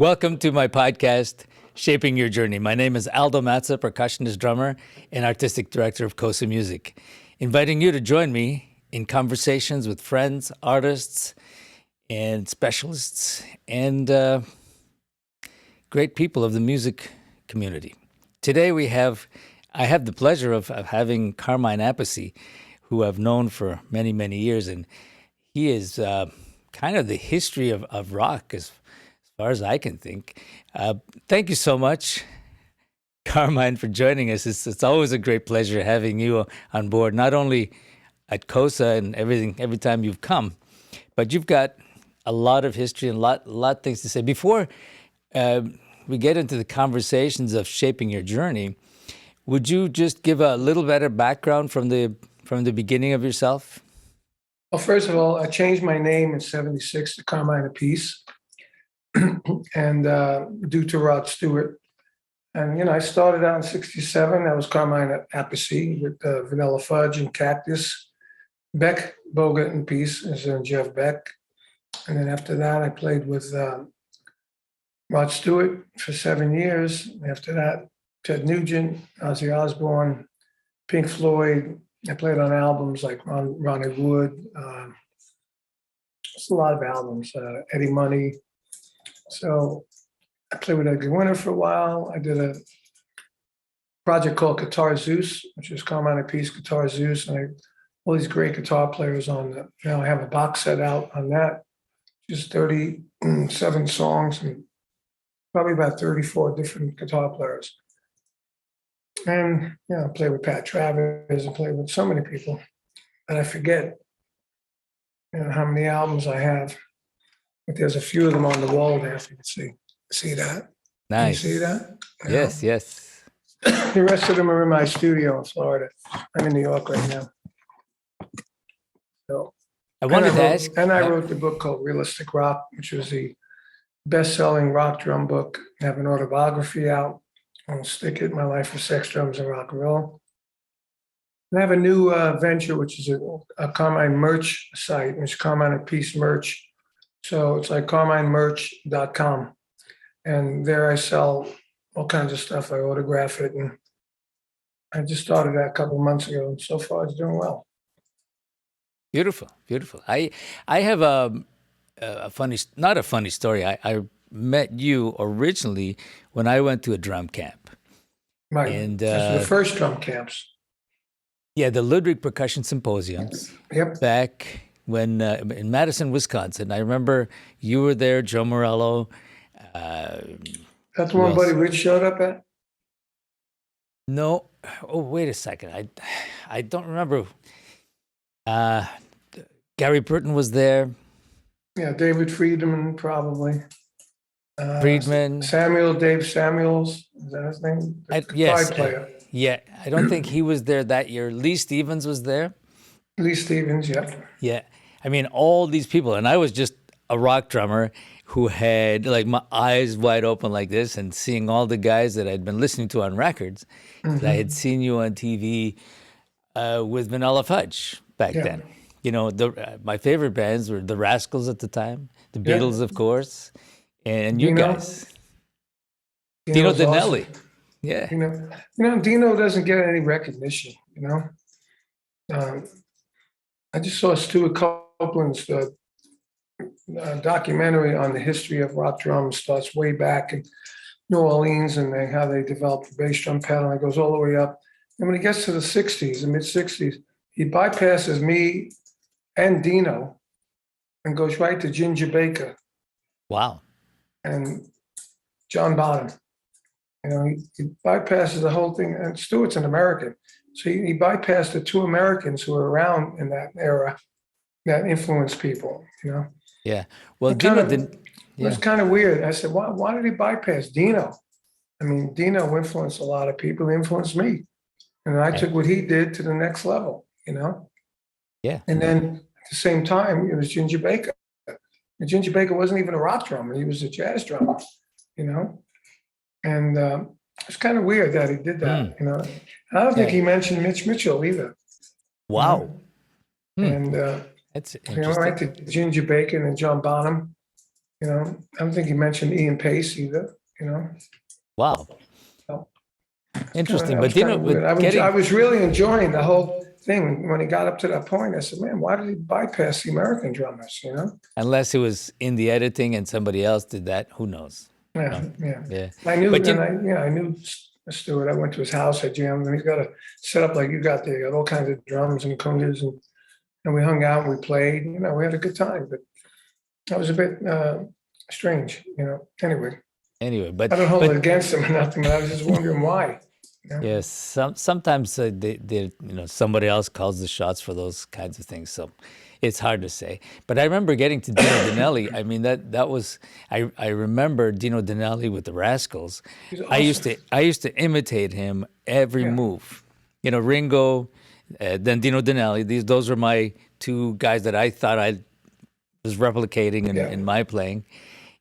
Welcome to my podcast, Shaping Your Journey. My name is Aldo Mazza, percussionist, drummer, and artistic director of Cosa Music, inviting you to join me in conversations with friends, artists, and specialists, and great people of the music community. Today I have the pleasure of having Carmine Appice, who I've known for many, many years, and he is kind of the history of rock as far as I can think. Thank you so much, Carmine, for joining us. It's always a great pleasure having you on board, not only at Cosa and everything, every time you've come, but you've got a lot of history and a lot of things to say. Before we get into the conversations of shaping your journey, would you just give a little better background from the beginning of yourself? Well, first of all, I changed my name in '76 to Carmine Appice, and due to Rod Stewart. And, I started out in '67. That was Carmine Appice with Vanilla Fudge and Cactus. Beck, Boga, and Peace, as in Jeff Beck. And then after that, I played with Rod Stewart for 7 years. After that, Ted Nugent, Ozzy Osbourne, Pink Floyd. I played on albums like Ronnie Wood. It's a lot of albums. Eddie Money. So I played with Edgar Winter for a while. I did a project called Guitar Zeus, which is Carmine Appice Guitar Zeus, and all these great guitar players on that. Now I have a box set out on that, just 37 songs and probably about 34 different guitar players. And I play with Pat Travers and play with so many people that I forget how many albums I have. But there's a few of them on the wall there, if you can see that. Nice. Can you see that? Yes. The rest of them are in my studio in Florida. I'm in New York right now. So I wanted to ask. And I wrote the book called Realistic Rock, which was the best-selling rock drum book. I have an autobiography out. I'll stick it, My Life with Sex, Drums, and Rock and Roll. And I have a new venture, which is a Carmine merch site, which is Carmine Appice merch. So it's like CarmineMerch.com. And there I sell all kinds of stuff. I autograph it. And I just started that a couple of months ago. And so far, it's doing well. Beautiful. I have a funny, not a funny story. I met you originally when I went to a drum camp. Right. And Those were the first drum camps. Yeah, the Ludwig Percussion Symposiums. Yep. Back when in Madison, Wisconsin. I remember you were there, Joe Morello. That's the one Buddy Rich showed up at? No. Oh, wait a second. I don't remember. Gary Burton was there. Yeah, David Friedman, probably. Friedman. Dave Samuels, is that his name? Yes. Player. Yeah, I don't think he was there that year. Lee Stevens was there. Lee Stevens, yeah. Yeah. I mean, all these people. And I was just a rock drummer who had like my eyes wide open like this and seeing all the guys that I'd been listening to on records. Mm-hmm. I had seen you on TV with Vanilla Fudge back then. My favorite bands were the Rascals at the time, the Beatles, of course, and you guys. Dino Danelli. Awesome. Yeah. Dino doesn't get any recognition, I just saw Stuart Copeland's documentary on the history of rock drums. Starts way back in New Orleans and how they developed the bass drum pedal. And it goes all the way up. And when he gets to the mid-'60s, he bypasses me and Dino and goes right to Ginger Baker. Wow. And John Bonham. He bypasses the whole thing. And Stewart's an American. So he bypassed the two Americans who were around in that era that influenced people, Yeah. Well, it was kind of weird. I said, why did he bypass Dino? I mean, Dino influenced a lot of people. He influenced me. And I took what he did to the next level, Yeah. And then at the same time, it was Ginger Baker. And Ginger Baker wasn't even a rock drummer. He was a jazz drummer, And it's kind of weird that he did that, And I don't think he mentioned Mitch Mitchell either. Wow. And that's right to Ginger Baker and John Bonham. You know, I don't think he mentioned Ian Pace either. You know, Wow, so interesting. that But was kind Dino, of weird. with I getting, was really enjoying the whole thing when he got up to that point. I said, "Man, why did he bypass the American drummers?" You know? unless it was in the editing and somebody else did that, who knows? Yeah, No. yeah. Yeah. I knew, But and you, I knew Stewart. I went to his house at jammed, and he's got a setup like you got there. He got all kinds of drums and congas, and we hung out and we played. You know, we had a good time, but that was a bit strange. You know. Anyway, anyway, I don't hold it but against him or nothing, but I was just wondering why. You know? yes, sometimes somebody else calls the shots for those kinds of things, so it's hard to say. But I remember getting to Dino Danelli. I mean that was I remember Dino Danelli with the Rascals. He's I used awesome. to I used to imitate him every Yeah, move. You know, Ringo, then Dino Danelli. Those were my two guys that I thought I was replicating yeah. in my playing.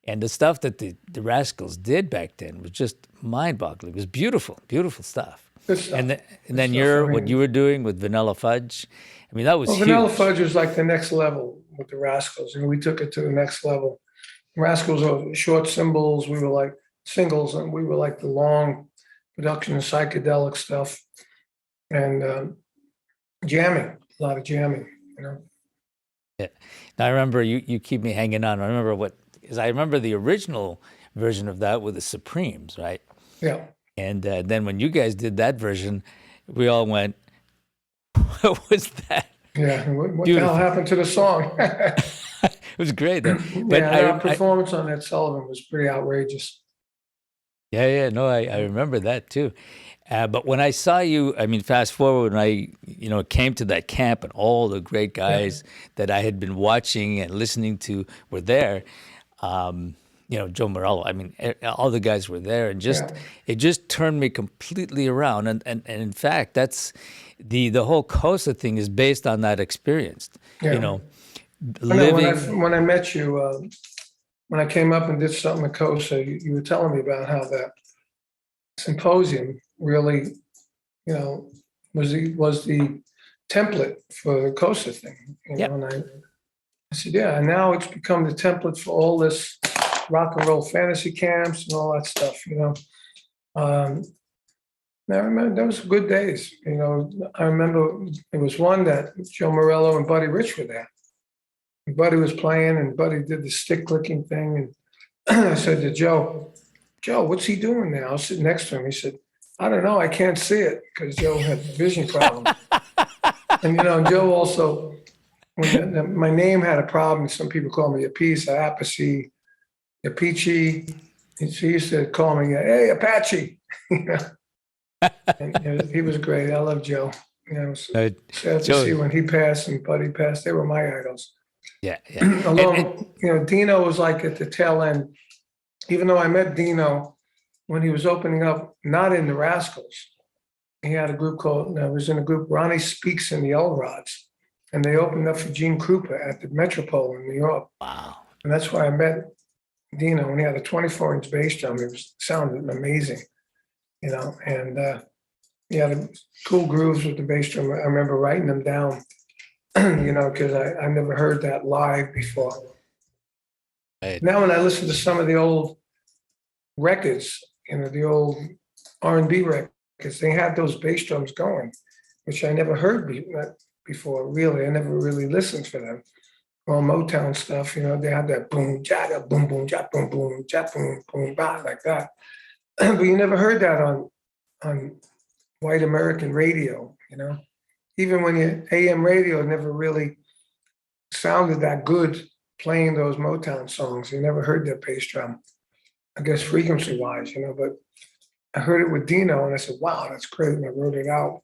And the stuff that the Rascals did back then was just mind-boggling. It was beautiful, beautiful stuff. Good stuff. And Good then stuff. I what you mean, were doing with Vanilla Fudge, I mean, that was well, Vanilla huge. Fudge was like the next level with the Rascals, and we took it to the next level. Rascals were short cymbals. We were like singles, and we were like the long production and psychedelic stuff, and jamming, a lot of jamming. You know, Yeah. Now, I remember you keep me hanging on. I remember because I remember the original version of that with the Supremes, right? yeah, And then when you guys did that version, we all went, "What was that?" yeah. And what the hell Beautiful. happened to the song? It was great. But Yeah, our performance on that Sullivan was pretty outrageous. yeah, no, I remember that too. But when I saw you, I mean, fast forward when I, came to that camp and all the great Yeah, guys that I had been watching and listening to were there. Joe Morello. I mean, all the guys were there, and yeah, it just turned me completely around. And in fact, that's the whole Cosa thing is based on that experience. You yeah. know, I know when living. I met you, when I came up and did something at COSA, you were telling me about how that symposium really, you know, was the template for the COSA thing. You know, Yep. and I said, yeah, and now it's become the template for all this rock and roll fantasy camps and all that stuff. You know, um, and I remember those were good days. You know, I remember it was one that Joe Morello and Buddy Rich were there. And Buddy was playing, and Buddy did the stick clicking thing, and I said to Joe, Joe, what's he doing now? I was sitting next to him. He said, I don't know. I can't see it because Joe had a vision problem. And, you know, Joe also, when my name had a problem, some people call me Appice, Appice, Apiche. And she used to call me, hey, Apache. You know, and he was great. I love Joe. You know, so Uh, sad to see Joe. when he passed and Buddy passed. They were my idols. Yeah, yeah. And Along, you know, Dino was like at the tail end. Even though I met Dino when he was opening up, not in the Rascals, he had a group called, I was in a group, Ronnie Speaks and the L Rods, and they opened up for Gene Krupa at the Metropole in New York. wow. And that's where I met Dino, and he had a 24-inch bass drum. It sounded amazing, you know, and he had cool grooves with the bass drum. I remember writing them down, you know, because I never heard that live before. Right. Now, when I listen to some of the old records, you know, the old R&B records, they had those bass drums going, which I never heard before, really. I never really listened for them. All Motown stuff, you know, they had that boom, jada, boom, boom, jat, boom, boom, jat, boom, boom, bah, like that. But you never heard that on white American radio, you know. Even when you AM radio never really sounded that good playing those Motown songs. You never heard that bass drum, I guess frequency wise, you know, but I heard it with Dino and I said, wow, that's great. And I wrote it out.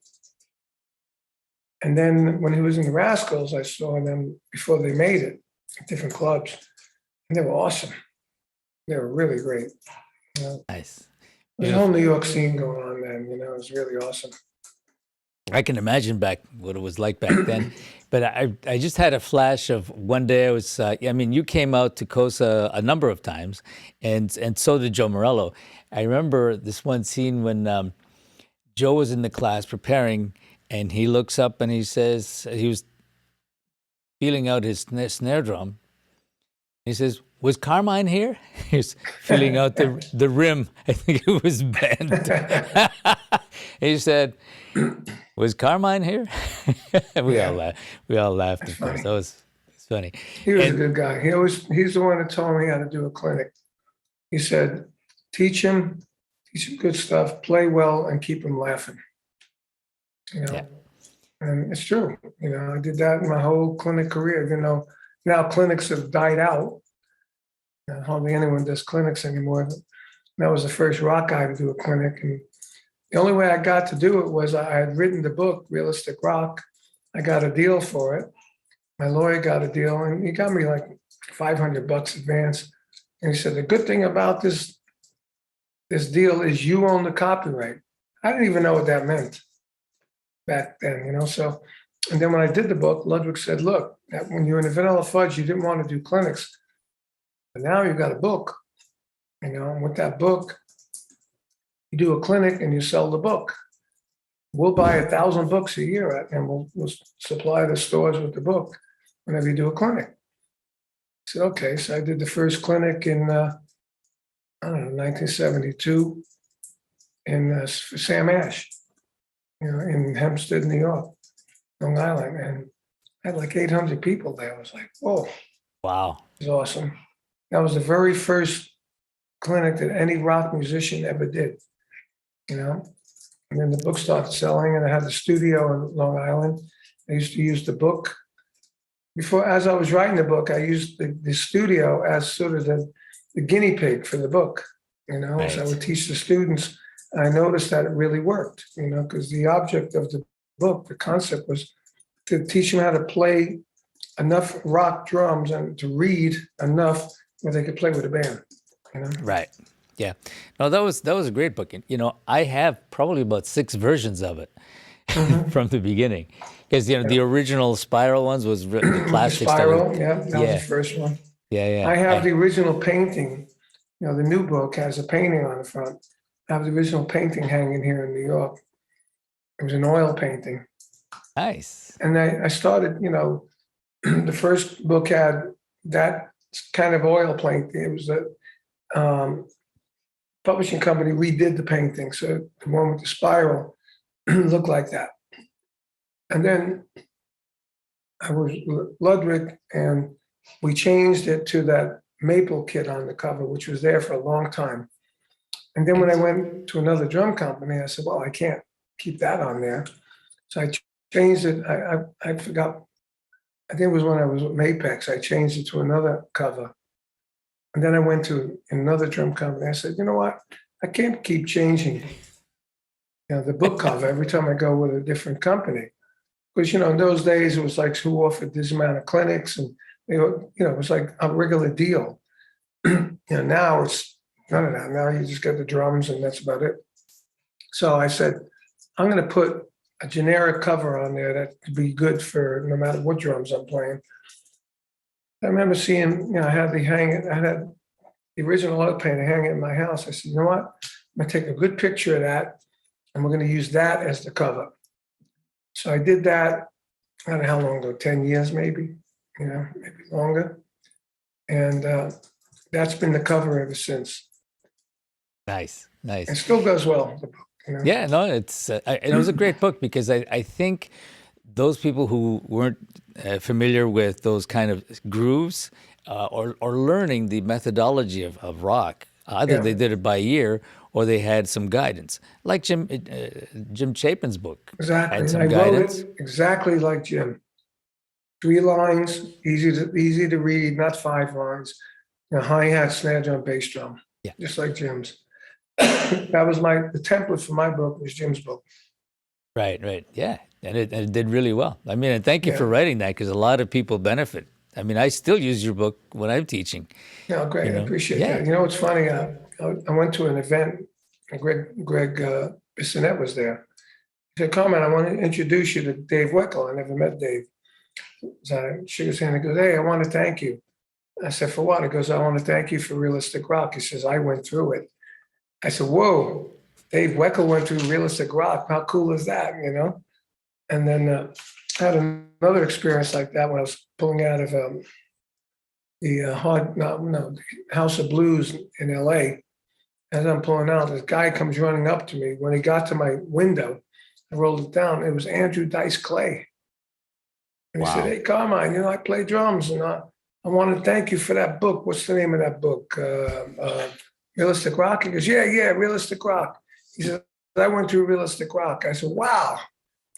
And then when he was in the Rascals, I saw them before they made it at different clubs. And they were awesome. They were really great. You know, Nice. there's a whole New Beautiful. York scene going on then, you know, it was really awesome. I can imagine back what it was like back then. But I just had a flash of one day I was, I mean, you came out to Cosa a number of times, and so did Joe Morello. I remember this one scene when Joe was in the class preparing, and he looks up and he says, he was feeling out his snare drum, He says, "Was Carmine here?" He's filling out the rim. I think it was bent. He said, "Was Carmine here?" we all Yeah, laughed. We all laughed, that's of course. funny. That was it's funny. He was a And good guy. He's the one that told me how to do a clinic. He said, teach him good stuff, play well, and keep him laughing. You yeah, know, and it's true. I did that in my whole clinic career. Even though now clinics have died out, hardly anyone does clinics anymore. But that was the first rock guy to do a clinic, and the only way I got to do it was I had written the book, Realistic Rock. I got a deal for it. My lawyer got a deal, and he got me like $500 advance. And he said, the good thing about this deal is you own the copyright. I didn't even know what that meant back then. So, and then when I did the book, Ludwig said, look, when you were in the Vanilla Fudge, you didn't want to do clinics. But now you've got a book, and with that book, you do a clinic and you sell the book. We'll buy 1,000 books a year and we'll supply the stores with the book whenever you do a clinic. I said, okay. So I did the first clinic in, 1972 for Sam Ash, in Hempstead, New York, Long Island. And I had like 800 people there. I was like, whoa, wow. it was awesome. That was the very first clinic that any rock musician ever did, And then the book started selling, and I had the studio in Long Island. I used to use the book. As I was writing the book, I used the studio as sort of the guinea pig for the book, Right. So I would teach the students. And I noticed that it really worked, because the object of the book, the concept was to teach them how to play enough rock drums and to read enough where they could play with a band, Right. Yeah. No, that was a great book. And, I have probably about 6 versions of it from the beginning, because the original Spiral ones was the The plastic spiral, stuff. yeah, that was Yeah. the first one. Yeah. I have the original painting. The new book has a painting on the front. I have the original painting hanging here in New York. It was an oil painting. Nice. And I started, the first book had that kind of oil painting. It was a publishing company redid the painting. So the one with the spiral looked like that. And then I was Ludwig, and we changed it to that maple kit on the cover, which was there for a long time. And then when I went to another drum company, I said, well, I can't keep that on there. So I changed it. I forgot. I think it was when I was with Mapex. I changed it to another cover. And then I went to another drum company. I said, you know what? I can't keep changing the book cover every time I go with a different company. Because, in those days, it was like who offered this amount of clinics, and it was like a regular deal. Now it's none of that. Now you just get the drums and that's about it. So I said, I'm going to put a generic cover on there that could be good for no matter what drums I'm playing. I remember seeing, I had the original oil painting hanging in my house. I said, you know what? I'm going to take a good picture of that, and we're going to use that as the cover. So I did that, I don't know how long ago, 10 years maybe, maybe longer. And that's been the cover ever since. Nice. It still goes well, the book. Yeah, no, and it was a great book, because I think those people who weren't familiar with those kind of grooves or learning the methodology of rock, either they did it by ear or they had some guidance, like Jim Chapin's book. Exactly. Had some I guidance. wrote it exactly like Jim. 3 lines, easy to read, not 5 lines. Hi-hat, snare drum, bass drum, just like Jim's. That was the template for my book was Jim's book. Right. Yeah. And it did really well. I mean, and thank you for writing that, because a lot of people benefit. I mean, I still use your book when I'm teaching. Yeah, great. I appreciate that. It's funny. I went to an event, and Greg Bissonette was there. He said, Carmine, I want to introduce you to Dave Weckl. I never met Dave. So I shook his hand and goes, hey, I want to thank you. I said, for what? He goes, I want to thank you for Realistic Rock. He says, I went through it. I said, whoa, Dave Weckl went through Realistic Rock. How cool is that, And then I had another experience like that when I was pulling out of the House of Blues in LA. As I'm pulling out, this guy comes running up to me. When he got to my window, I rolled it down. It was Andrew Dice Clay. And he said, Wow. "Hey, Carmine, I play drums, and I want to thank you for that book. What's the name of that book? Realistic Rock?" He goes, "Yeah, Realistic Rock." He said, "I went through Realistic Rock." I said, "Wow,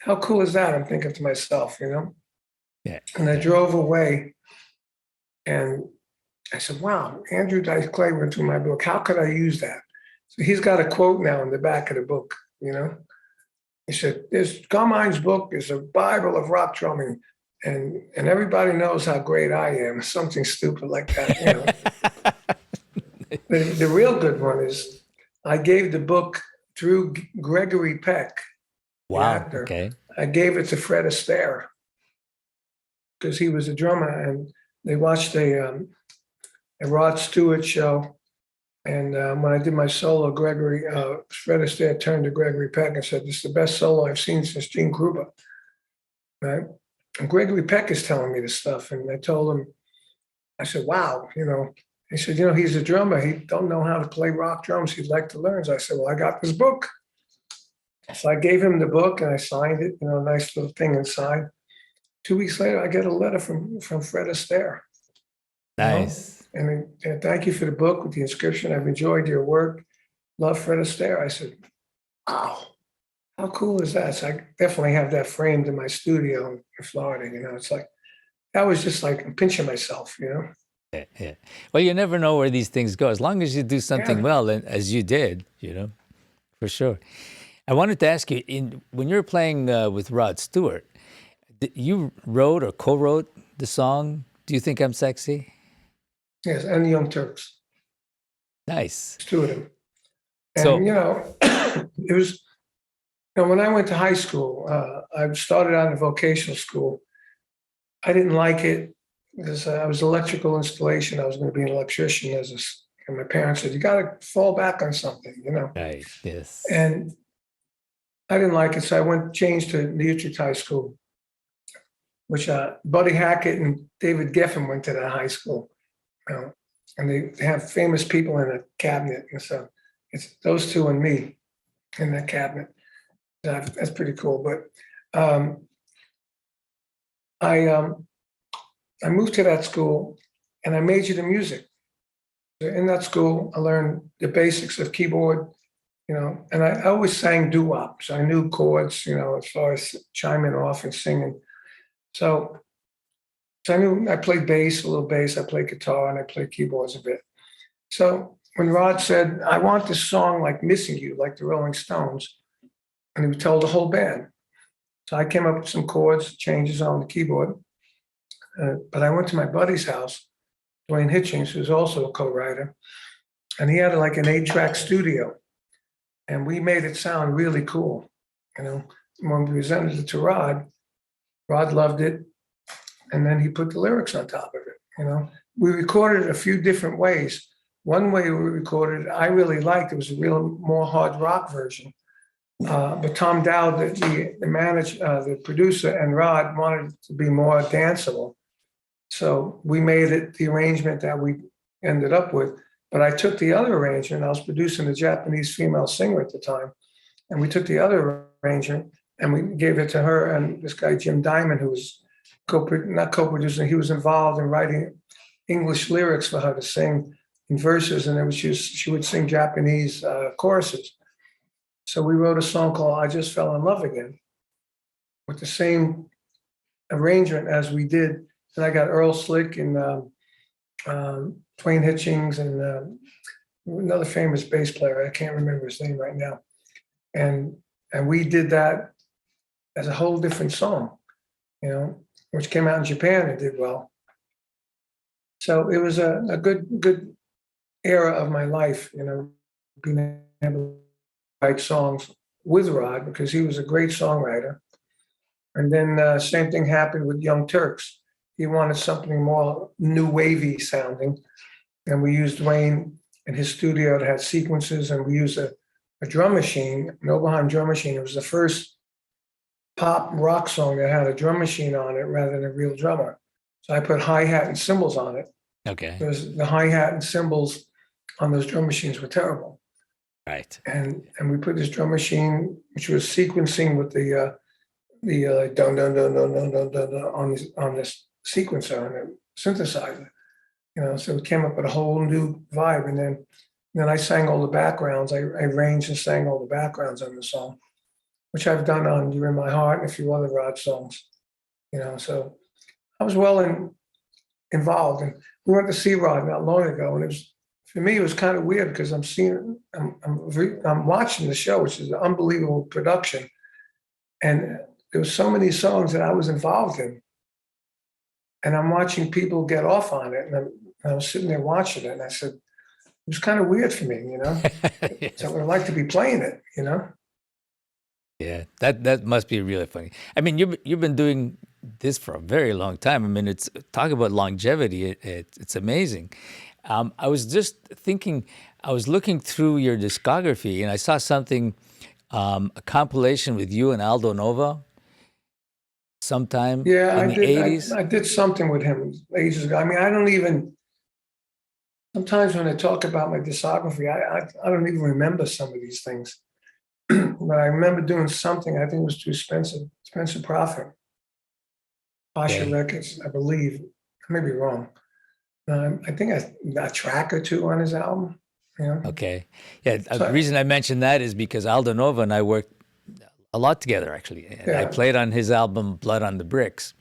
how cool is that?" I'm thinking to myself, Yeah. And I drove away, and I said, "Wow, Andrew Dice Clay went through my book. How could I use that?" So he's got a quote now in the back of the book, He said, "This Carmine's book is a Bible of rock drumming, and everybody knows how great I am." Something stupid like that. The real good one is I gave the book through Gregory Peck, the Wow. actor. Okay. I gave it to Fred Astaire because he was a drummer, and they watched a Rod Stewart show. And when I did my solo, Fred Astaire turned to Gregory Peck and said, "This is the best solo I've seen since Gene Krupa." Right? And Gregory Peck is telling me this stuff. And I told him, I said, "Wow, He said, he's a drummer. He don't know how to play rock drums. He'd like to learn." So I said, "Well, I got this book." So I gave him the book and I signed it, a nice little thing inside. 2 weeks later, I get a letter from Fred Astaire. Nice. And "Thank you for the book with the inscription. I've enjoyed your work. Love, Fred Astaire." I said, "Wow, how cool is that?" So I definitely have that framed in my studio in Florida. It's like, that was just like I'm pinching myself, Yeah, yeah. Well, you never know where these things go. As long as you do something Yeah. well, and as you did, for sure. I wanted to ask you, when you were playing with Rod Stewart, you wrote or co-wrote the song "Do You Think I'm Sexy"? Yes, and the Young Turks, Nice. two of them. So, And, it was, when I went to high school, I started out in vocational school. I didn't like it because I was electrical installation. I was going to be an electrician and my parents said, "You got to fall back on something, right, yes. And I didn't like it. So I changed to Utrecht High School, which Buddy Hackett and David Geffen went to that high school. And they have famous people in the cabinet. And so it's those two and me in that cabinet. That's pretty cool. But I moved to that school and I majored in music. In that school, I learned the basics of keyboard, and I always sang doo-wop. So I knew chords, as far as chiming off and singing. So I knew I played bass, a little bass, I played guitar, and I played keyboards a bit. So when Rod said, "I want this song like Missing You, like the Rolling Stones," and he told the whole band. So I came up with some chords, changes on the keyboard. But I went to my buddy's house, Dwayne Hitchings, who's also a co-writer, and he had like an 8-track studio. And we made it sound really cool. When we presented it to Rod loved it. And then he put the lyrics on top of it. We recorded it a few different ways. One way we recorded it, I really liked. It was a real more hard rock version. But Tom Dowd, the producer, and Rod wanted it to be more danceable. So we made it the arrangement that we ended up with. But I took the other arrangement. I was producing a Japanese female singer at the time. And we took the other arrangement and we gave it to her and this guy, Jim Diamond, who was not co-producing, he was involved in writing English lyrics for her to sing in verses. And then she would sing Japanese choruses. So we wrote a song called "I Just Fell in Love Again" with the same arrangement as we did. And I got Earl Slick and Dwayne Hitchings and another famous bass player. I can't remember his name right now. And we did that as a whole different song, which came out in Japan and did well. So it was a good era of my life, being able to write songs with Rod because he was a great songwriter. And then same thing happened with Young Turks. He wanted something more new wavy sounding. And we used Dwayne in his studio that had sequences, and we used a drum machine, an Oberheim drum machine. It was the first pop rock song that had a drum machine on it rather than a real drummer. So I put hi-hat and cymbals on it. Okay. because the hi-hat and cymbals on those drum machines were terrible. Right. And we put this drum machine, which was sequencing with the dun dun dun dun dun dun dun dun on this sequencer on the synthesizer. So it came up with a whole new vibe. And then I sang all the backgrounds. I arranged and sang all the backgrounds on the song, which I've done on "You're in My Heart" and a few other Rod songs. So I was involved. And we went to see Rod not long ago, and for me it was kind of weird because I'm watching the show, which is an unbelievable production, and there were so many songs that I was involved in, and I'm watching people get off on it, and I was sitting there watching it, and I said, it was kind of weird for me, So I'd like to be playing it, Yeah, that must be really funny. I mean, you've been doing this for a very long time. I mean, it's talk about longevity. It's amazing. I was just thinking, I was looking through your discography, and I saw something, a compilation with you and Aldo Nova, sometime Yeah, in the 80s. I did something with him ages ago. I mean, I don't even. Sometimes when I talk about my discography, I don't even remember some of these things. But I remember doing something. I think it was too expensive. Spencer Prophet, Pasha Okay. Records, I believe. I may be wrong. I think a track or two on his album. Okay. Yeah, the So, reason I mentioned that is because Aldo Nova and I worked a lot together, actually. And I yeah. played on his album Blood on the Bricks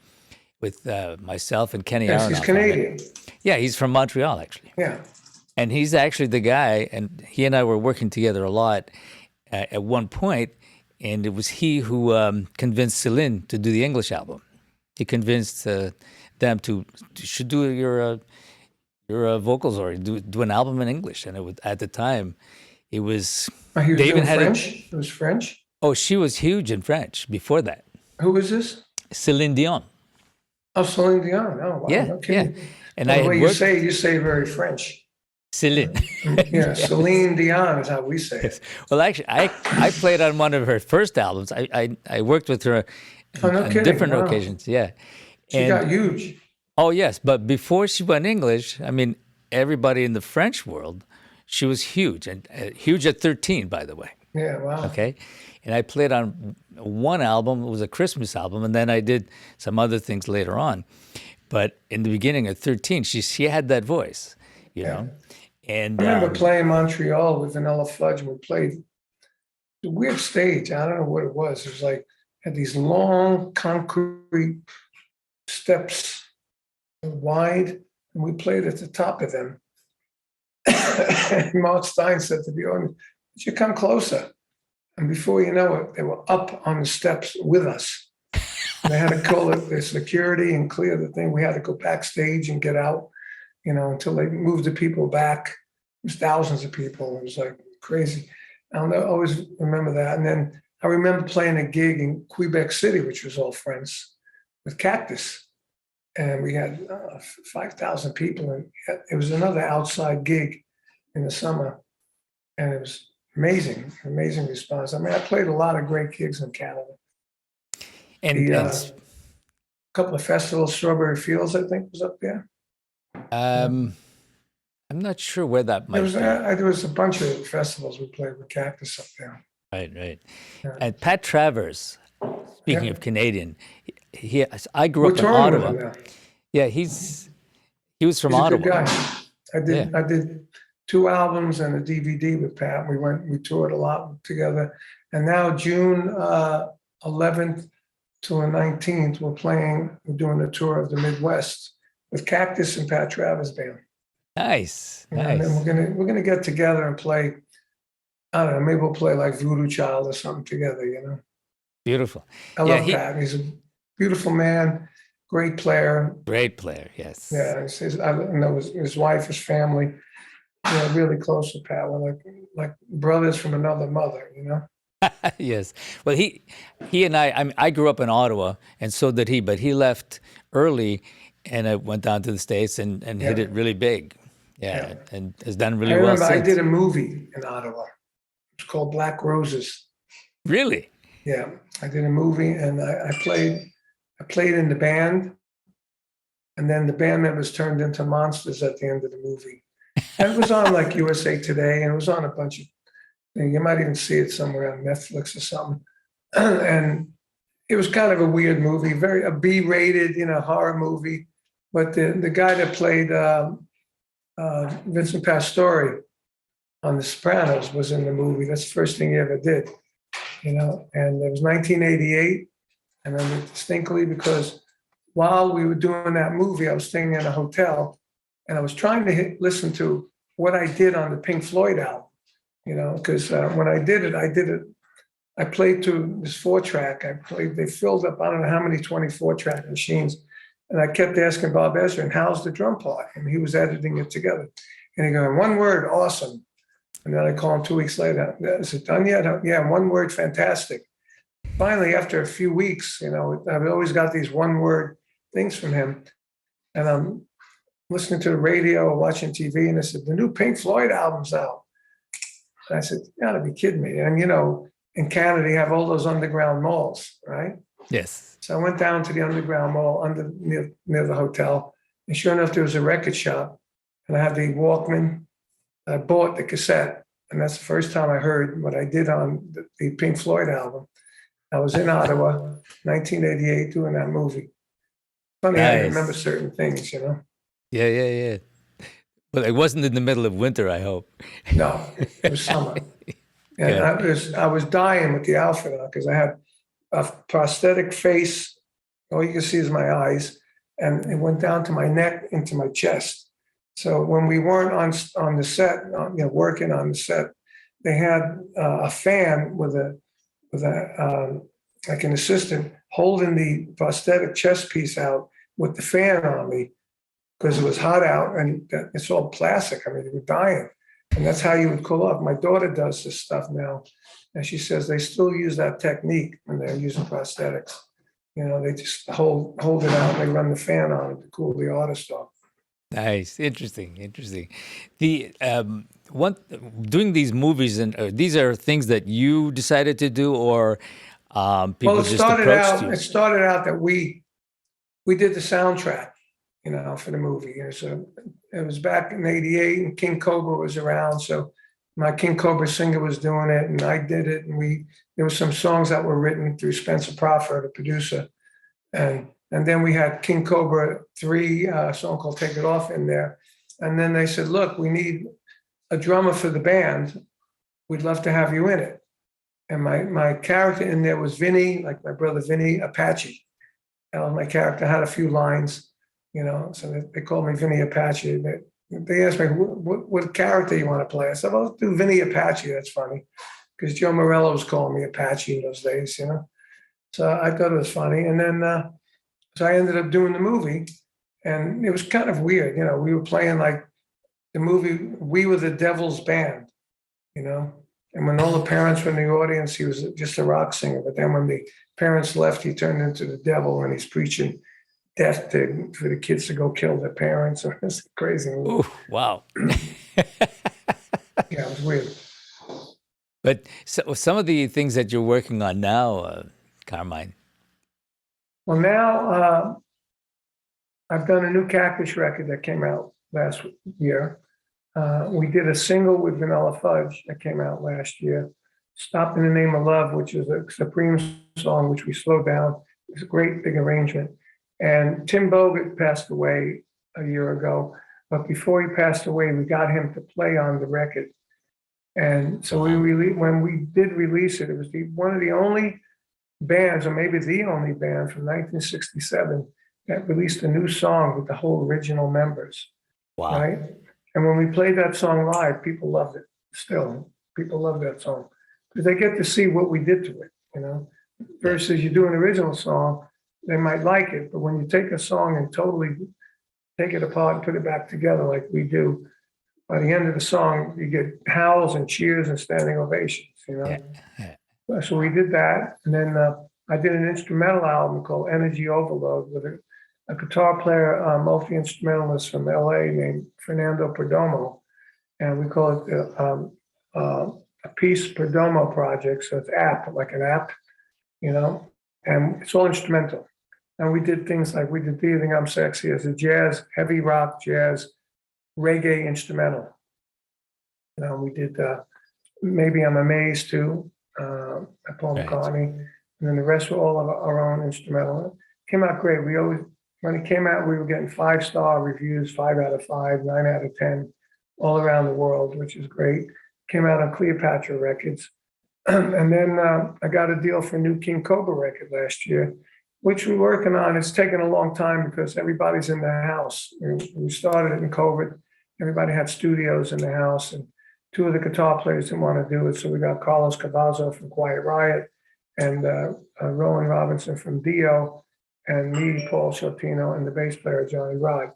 with myself and Kenny Yes, Aronoff he's on it. Canadian. Yeah, he's from Montreal, actually. Yeah. And he's actually the guy, and he and I were working together a lot at one point, and it was he who convinced Celine to do the English album. He convinced them to should do your vocals or do an album in English. And at the time, it was He was they even doing had French. It was French. Oh, she was huge in French before that. Who was this? Celine Dion. Oh, Celine Dion. Oh, wow. Yeah, No yeah. kidding. And Well, I the had way worked you say very French. Celine. Yeah, Celine Dion is how we say it. Well, actually, I played on one of her first albums. I worked with her Oh, no on kidding. different Wow. occasions. Yeah. She got huge. Oh, yes. But before she went English, I mean, everybody in the French world, she was huge, and huge at 13, by the way. Yeah, wow. Okay. And I played on one album. It was a Christmas album. And then I did some other things later on. But in the beginning at 13, she had that voice, you know. And I remember playing Montreal with Vanilla Fudge, and we played a weird stage. I don't know what it was. It was like had these long concrete steps wide, and we played at the top of them. And Mark Stein said to the audience, "Would you come closer?" And before you know it, they were up on the steps with us. And they had to call it the security and clear the thing. We had to go backstage and get out, until they moved the people back. It was thousands of people. It was like crazy. I'll always remember that. And then I remember playing a gig in Quebec City, which was all friends, with Cactus. And we had 5,000 people. And it was another outside gig in the summer. And it was amazing response. I mean, I played a lot of great gigs in Canada. and A couple of festivals, Strawberry Fields, I think, was up there. I'm not sure where that might be. There was a bunch of festivals we played with Cactus up there. Right. Yeah. And Pat Travers, speaking Yeah. of Canadian, I grew We're up in touring with Ottawa. him now. Yeah, he was from He's a Ottawa. good guy. I did 2 albums and a DVD with Pat. We toured a lot together. And now June 11th to the 19th, we're doing a tour of the Midwest with Cactus and Pat Travers Band. Nice. And then we're gonna get together and play. I don't know, maybe we'll play like Voodoo Child or something together, Beautiful. I love Pat. He's a beautiful man, great player. Great player, yes. Yeah, I know his wife, his family, really close to Pat. We're like brothers from another mother, Yes. Well, he and I grew up in Ottawa, and so did he, but he left early and I went down to the States and hit it really big. Yeah, and has done really well since. I did a movie in Ottawa. It's called Black Roses. Really? Yeah, I did a movie, and I played in the band, And then the band members turned into monsters at the end of the movie. And it was on like USA Today, and it was on a bunch of things. You might even see it somewhere on Netflix or something. And it was kind of a weird movie, very a B-rated, horror movie. But the guy that played Vincent Pastore on The Sopranos was in the movie. That's the first thing he ever did, And it was 1988, and I remember distinctly because while we were doing that movie, I was staying in a hotel, and I was trying to listen to what I did on the Pink Floyd album, because when I did it, I played to this 4-track. They filled up, I don't know how many 24-track machines. And I kept asking Bob Ezrin, how's the drum part? And he was editing it together. And he goes, one word, awesome. And then I call him 2 weeks later. Is it done yet? Yeah, one word, fantastic. Finally, after a few weeks, I've always got these one-word things from him. And I'm listening to the radio or watching TV, and I said, the new Pink Floyd album's out. And I said, you gotta be kidding me. And, in Canada, you have all those underground malls, right? Yes. So I went down to the underground mall near the hotel, and sure enough, there was a record shop, and I had the Walkman. I bought the cassette, and that's the first time I heard what I did on the Pink Floyd album. I was in Ottawa, 1988, doing that movie. Funny, I remember certain things, Yeah. But it wasn't in the middle of winter, I hope. No, it was summer. And I was dying with the outfit on because I had a prosthetic face. All you can see is my eyes, and it went down to my neck into my chest. So when we weren't on the set, working on the set, they had a fan with like an assistant holding the prosthetic chest piece out with the fan on me because it was hot out, and it's all plastic. I mean, they were dying. And that's how you would cool off. My daughter does this stuff now. And she says they still use that technique when they're using prosthetics. They just hold it out and they run the fan on it to cool the artist off. Nice. Interesting. The doing these movies, and these are things that you decided to do, or people just approached you? It started out that we did the soundtrack, for the movie. So it was back in '88, and King Cobra was around. So my King Cobra singer was doing it, and I did it. And there were some songs that were written through Spencer Proffer, the producer, and then we had King Cobra 3, a song called "Take It Off" in there. And then they said, "Look, we need a drummer for the band. We'd love to have you in it." And my character in there was Vinny, like my brother Vinny Apache. My character had a few lines. So they called me Vinny Apache. They asked me, what character you want to play? I said, well, let's do Vinny Apache. That's funny. Because Joe Morello was calling me Apache in those days, So I thought it was funny. And then, so I ended up doing the movie. And it was kind of weird. We were playing like the movie, We Were the Devil's Band, And when all the parents were in the audience, he was just a rock singer. But then when the parents left, he turned into the devil and he's preaching death for the kids to go kill their parents. It's crazy. Ooh, wow. Yeah, it was weird. But so, some of the things that you're working on now, Carmine. Well, now I've done a new Cactus record that came out last year. We did a single with Vanilla Fudge that came out last year. Stop in the Name of Love, which is a Supreme song, which we slowed down. It's a great big arrangement. And Tim Bogut passed away a year ago. But before he passed away, we got him to play on the record. And so when we did release it, it was one of the only bands, or maybe the only band from 1967 that released a new song with the whole original members. Wow. Right? And when we played that song live, people loved it. Still, people love that song because they get to see what we did to it, Versus you do an original song, they might like it, but when you take a song and totally take it apart and put it back together like we do, by the end of the song, you get howls and cheers and standing ovations, Yeah. So we did that. And then I did an instrumental album called Energy Overload with a guitar player, multi-instrumentalist from LA named Fernando Perdomo. And we call it Appice Perdomo Project. So it's app, like an app, and it's all instrumental. And we did things like we did Do You Think I'm Sexy as a jazz, heavy rock, jazz, reggae instrumental. We did Maybe I'm Amazed too, by Paul Right. McCartney. And then the rest were all of our own instrumental. It came out great. When it came out, we were getting 5-star reviews, 5 out of 5, 9 out of 10, all around the world, which is great. Came out on Cleopatra Records. And then I got a deal for a new King Cobra record last year, which we're working on. It's taken a long time because everybody's in the house. We started it in COVID. Everybody had studios in the house, and 2 of the guitar players didn't want to do it. So we got Carlos Cavazo from Quiet Riot and Rowan Robinson from Dio, and me, Paul Shortino, and the bass player, Johnny Rod.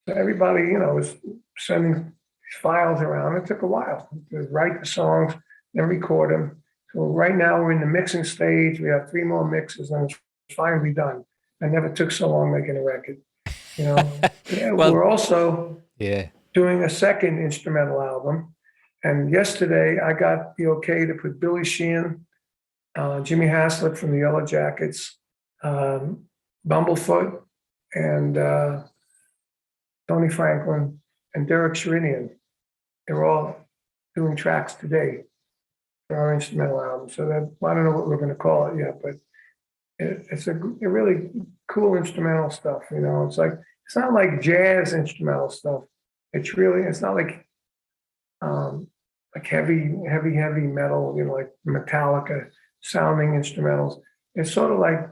So everybody, was sending files around. It took a while to write the songs, then record them. So right now we're in the mixing stage. We have 3 more mixes and it's finally done. I never took so long making a record. Yeah, Well, we're also yeah. doing a second instrumental album. And yesterday I got the okay to put Billy Sheehan, Jimmy Haslett from the Yellow Jackets, Bumblefoot, and Tony Franklin, and Derek Sherinian. They're all doing tracks today for our instrumental album. So that, I don't know what we're going to call it yet, but it's a really cool instrumental stuff. It's not like jazz instrumental stuff. It's not like heavy metal, like Metallica sounding instrumentals. It's sort of like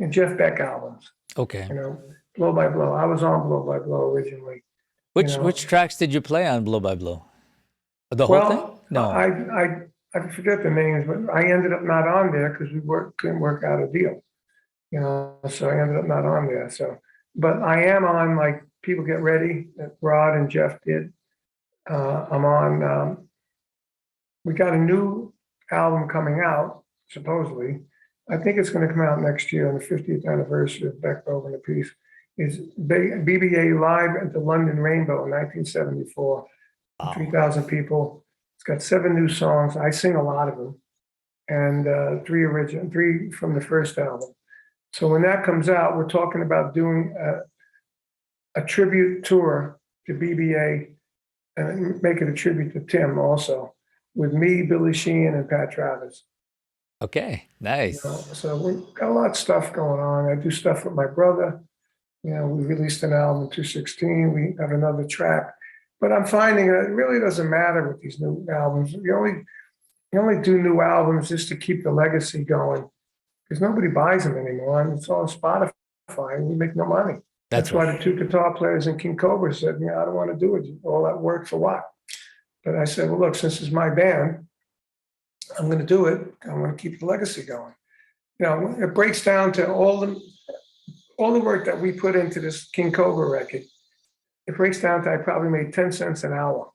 Jeff Beck albums. Okay. Blow by Blow. I was on Blow by Blow originally. Which tracks did you play on Blow by Blow? The whole thing? No. I forget the names, but I ended up not on there because couldn't work out a deal. So I ended up not on there. So, but I am on, like, People Get Ready that Rod and Jeff did. I'm on. We got a new album coming out, supposedly. I think it's going to come out next year on the 50th anniversary of Beck, Bogan, and Appice. Is BBA Live at the London Rainbow in 1974. Wow. 3,000 people. It's got 7 new songs. I sing a lot of them, and 3 from the first album. So when that comes out, we're talking about doing a tribute tour to BBA and make it a tribute to Tim also, with me, Billy Sheehan, and Pat Travis. Okay, nice. So we've got a lot of stuff going on. I do stuff with my brother. We released an album in 2016. We have another track. But I'm finding that it really doesn't matter with these new albums. You only do new albums just to keep the legacy going, because nobody buys them anymore. And it's all on Spotify, and we make no money. That's why the 2 guitar players in King Cobra said, I don't want to do it. All that work for what? But I said, well, look, since it's my band, I'm going to do it. I want to keep the legacy going. It breaks down to all the work that we put into this King Cobra record. It breaks down to I probably made 10 cents an hour.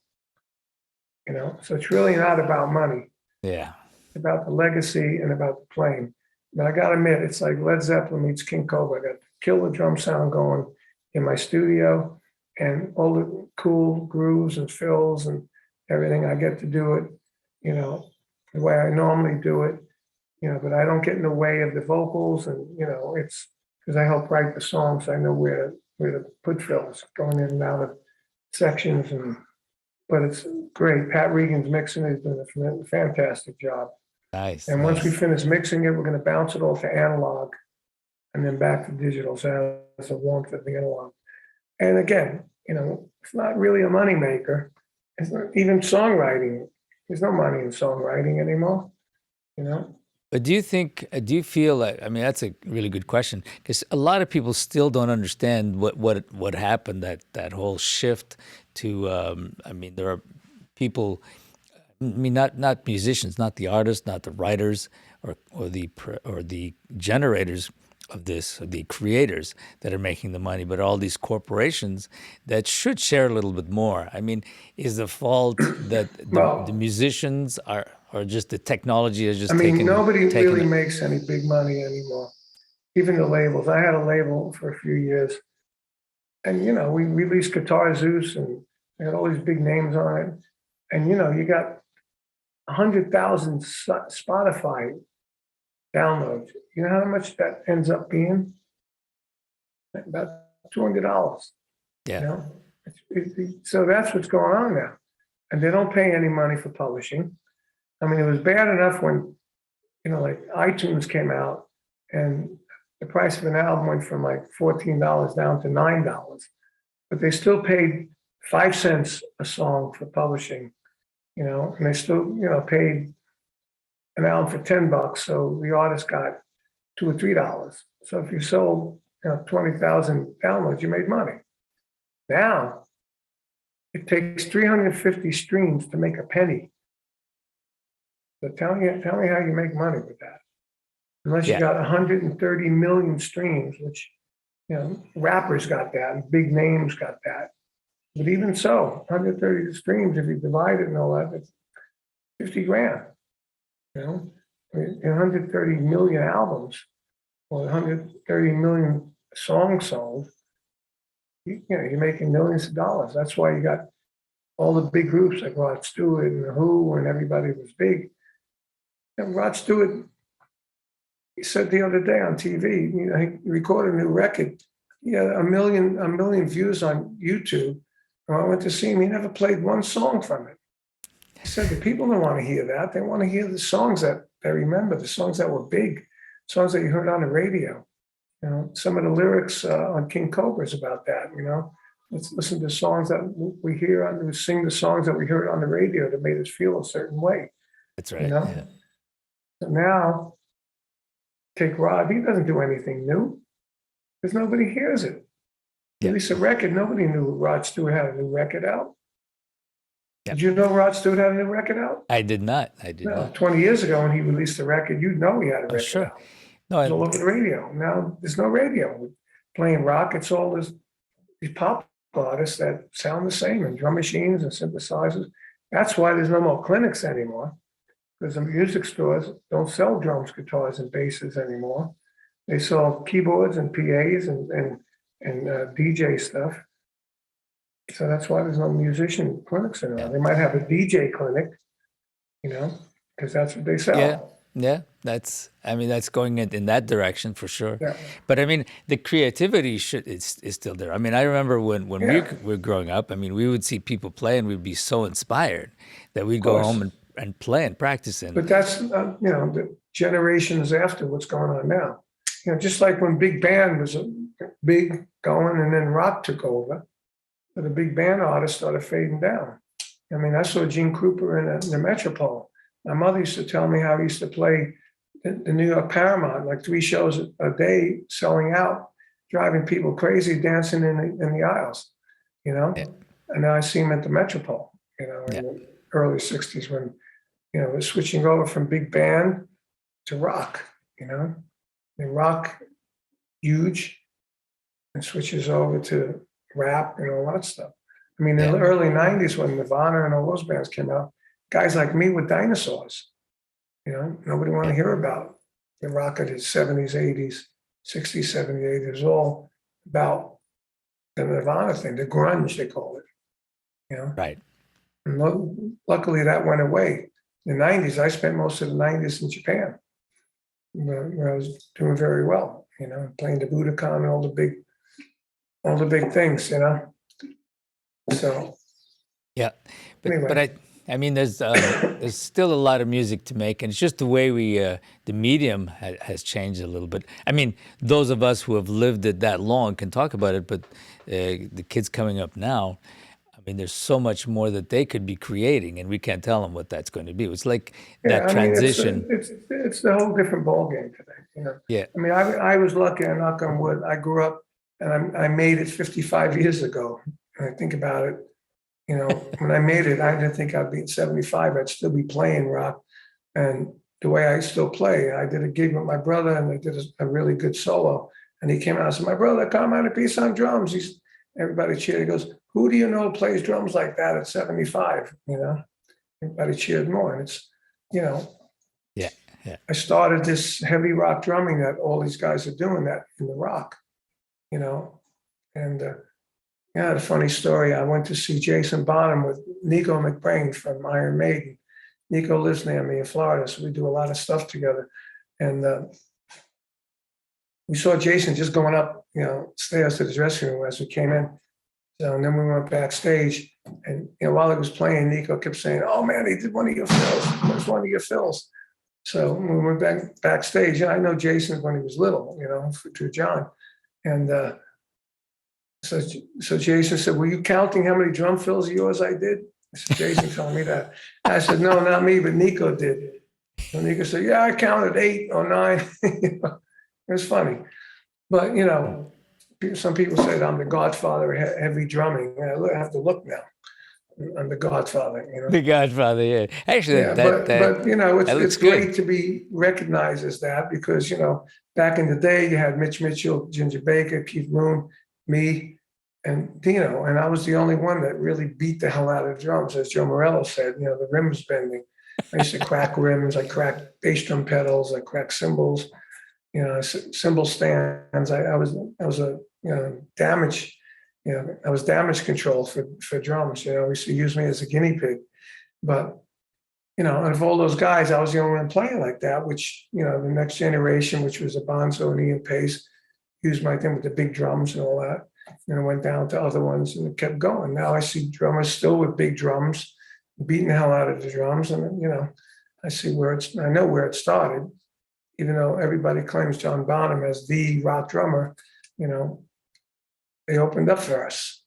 So it's really not about money. Yeah. It's about the legacy and about the playing. But I got to admit, it's like Led Zeppelin meets King Cobra. I got the killer drum sound going in my studio, and all the cool grooves and fills and everything. I get to do it, the way I normally do it, but I don't get in the way of the vocals, and, it's because I help write the songs. I know where to put fills, going in and out of sections, but it's great. Pat Regan's mixing it. He's doing a fantastic job. Nice. And once we finish mixing it, we're going to bounce it off to analog and then back to digital. So it's a warmth of the analog. And again, it's not really a moneymaker. It's not even songwriting. There's no money in songwriting anymore, But do you feel like, that's a really good question, because a lot of people still don't understand what happened, that whole shift to, there are people, not musicians, not the artists, not the writers or the generators of this, the creators that are making the money, but all these corporations that should share a little bit more. Is the fault that the musicians are, or just the technology is just nobody really makes any big money anymore. Even the labels. I had a label for a few years, and we released Guitar Zeus, and I had all these big names on it, and you got 100,000 Spotify downloads. You know how much that ends up being? about $200. Yeah. You know, so that's what's going on now, and they don't pay any money for publishing. I mean, it was bad enough when, like iTunes came out, and the price of an album went from like $14 down to $9, but they still paid 5 cents a song for publishing, and they still, paid an album for $10, so the artist got $2 or $3. So if you sold, 20,000 downloads, you made money. Now it takes 350 streams to make a penny. So tell me how you make money with that. Unless you got 130 million streams, which, rappers got that, and big names got that. But even so, 130 streams, if you divide it and all that, it's 50 grand. 130 million albums or 130 million songs sold, you're making millions of dollars. That's why you got all the big groups like Rod Stewart and The Who, and everybody was big. And Rod Stewart, he said the other day on TV, he recorded a new record. He had a million views on YouTube. When I went to see him, he never played one song from it. He said the people don't want to hear that. They want to hear the songs that they remember, the songs that were big, songs that you heard on the radio. Some of the lyrics on King Cobra's about that. Let's listen to songs that we hear we sing the songs that we heard on the radio that made us feel a certain way. That's right. Yeah. So now, take Rod. He doesn't do anything new because nobody hears it. At least a record. Nobody knew Rod Stewart had a new record out. Yep. Did you know Rod Stewart had a new record out? I did not. I did not. 20 years ago when he released the record, you'd know he had a record Sure. out. No, It was all over the radio. Now there's no radio. We're playing rock. It's all these pop artists that sound the same, and drum machines and synthesizers. That's why there's no more clinics anymore, because the music stores don't sell drums, guitars, and basses anymore. They sell keyboards and PAs and DJ stuff. So that's why there's no musician clinics anymore. They might have a DJ clinic, because that's what they sell. Yeah, that's going in that direction for sure. Yeah. But I mean, the creativity is still there. I mean, I remember when we were growing up, I mean, we would see people play and we'd be so inspired that we'd go home and play and practice. But that's, the generations after what's going on now. Just like when big band was big going and then rock took over, but the big band artists started fading down. I mean, I saw Gene Krupa in the Metropole. My mother used to tell me how he used to play the New York Paramount, like 3 shows a day, selling out, driving people crazy, dancing in the aisles, And now I see him at the Metropole, in the early 60s when, we're switching over from big band to rock, And rock, huge, and switches over to rap and all that stuff. I mean, in the early 90s when Nirvana and all those bands came out, guys like me were dinosaurs. Nobody wanted to hear about the rock of the 70s, 80s, 60s, 70s, 80s. It was all about the Nirvana thing, the grunge, they call it. Right. And luckily that went away. In the 90s, I spent most of the 90s in Japan, where I was doing very well, playing the Budokan and all the big things, So. Yeah. Anyway. But I mean, there's still a lot of music to make, and it's just the way the medium has changed a little bit. I mean, those of us who have lived it that long can talk about it, but the kids coming up now, I mean, there's so much more that they could be creating, and we can't tell them what that's going to be. It's like that transition. It's a whole different ballgame today. Yeah. I mean, I was lucky, and knock on wood, I grew up, and I made it 55 years ago. And I think about it. When I made it, I didn't think I'd be at 75. I'd still be playing rock. And the way I still play, I did a gig with my brother and I did a really good solo. And he came out and said, my brother, Carmine Appice on drums. Everybody cheered. He goes, who do you know plays drums like that at 75? Everybody cheered more. And it's, Yeah. I started this heavy rock drumming that all these guys are doing that in the rock, and a funny story. I went to see Jason Bonham with Nico McBrain from Iron Maiden. Nico lives near me in Florida, so we do a lot of stuff together. And we saw Jason just going up, stairs to the dressing room as we came in. So, and then we went backstage, and while he was playing, Nico kept saying, "Oh man, he did one of your fills. It was one of your fills." So we went backstage, and I know Jason when he was little, through John, and so Jason said, "Were you counting how many drum fills of yours I did?" I said, "Jason told me that." I said, "No, not me, but Nico did." And Nico said, "Yeah, I counted 8 or 9." It was funny, but some people say that I'm the Godfather of heavy drumming. I have to look now. I'm the Godfather. The Godfather, yeah. Actually, Yeah, but it's good. great to be recognized as that because back in the day you had Mitch Mitchell, Ginger Baker, Keith Moon, me, and Dino, and I was the only one that really beat the hell out of the drums, as Joe Morello said. The rim was bending. I used to crack rims. I cracked bass drum pedals. I cracked cymbals. Cymbal stands. I was a damage. I was damage control for drums. He used to use me as a guinea pig, but and of all those guys, I was the only one playing like that. Which the next generation, which was a Bonzo and Ian Pace, used my thing with the big drums and all that. And I went down to other ones and it kept going. Now I see drummers still with big drums, beating the hell out of the drums, and I see I know where it started. Even though everybody claims John Bonham as the rock drummer, they opened up for us,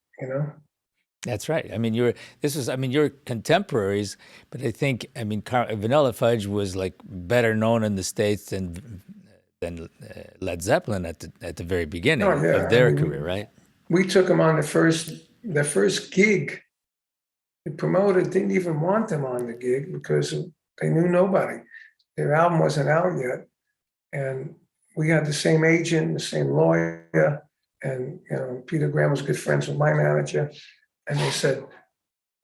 That's right. I mean, you're contemporaries, but I think, Vanilla Fudge was like better known in the States than Led Zeppelin at the very beginning of their career, right? We took them on the first gig. The promoter didn't even want them on the gig because they knew nobody. Their album wasn't out yet. And we had the same agent, the same lawyer, and Peter Graham was good friends with my manager. And they said,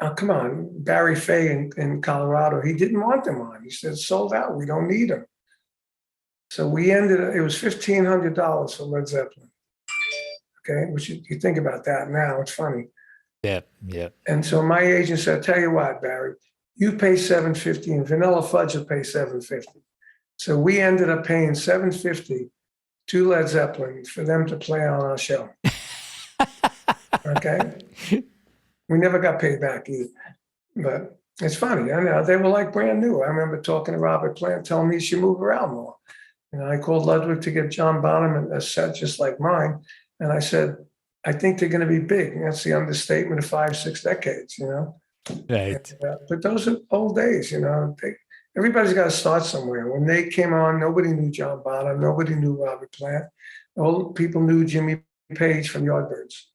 "Oh, come on, Barry Fay in Colorado, he didn't want them on. He said, sold out, we don't need them." So it was $1,500 for Led Zeppelin. Okay, which you think about that now, it's funny. Yeah. And so my agent said, "Tell you what, Barry, you pay $750 and Vanilla Fudge will pay $750. So we ended up paying $750 to Led Zeppelin for them to play on our show. Okay, we never got paid back either, but it's funny. I know they were like brand new. I remember talking to Robert Plant, telling me he should move around more. I called Ludwig to get John Bonham a set just like mine, and I said, "I think they're going to be big." And that's the understatement of 5-6 decades. Right. But those are old days. Everybody's got to start somewhere. When they came on, nobody knew John Bonham. Nobody knew Robert Plant. All people knew Jimmy Page from Yardbirds,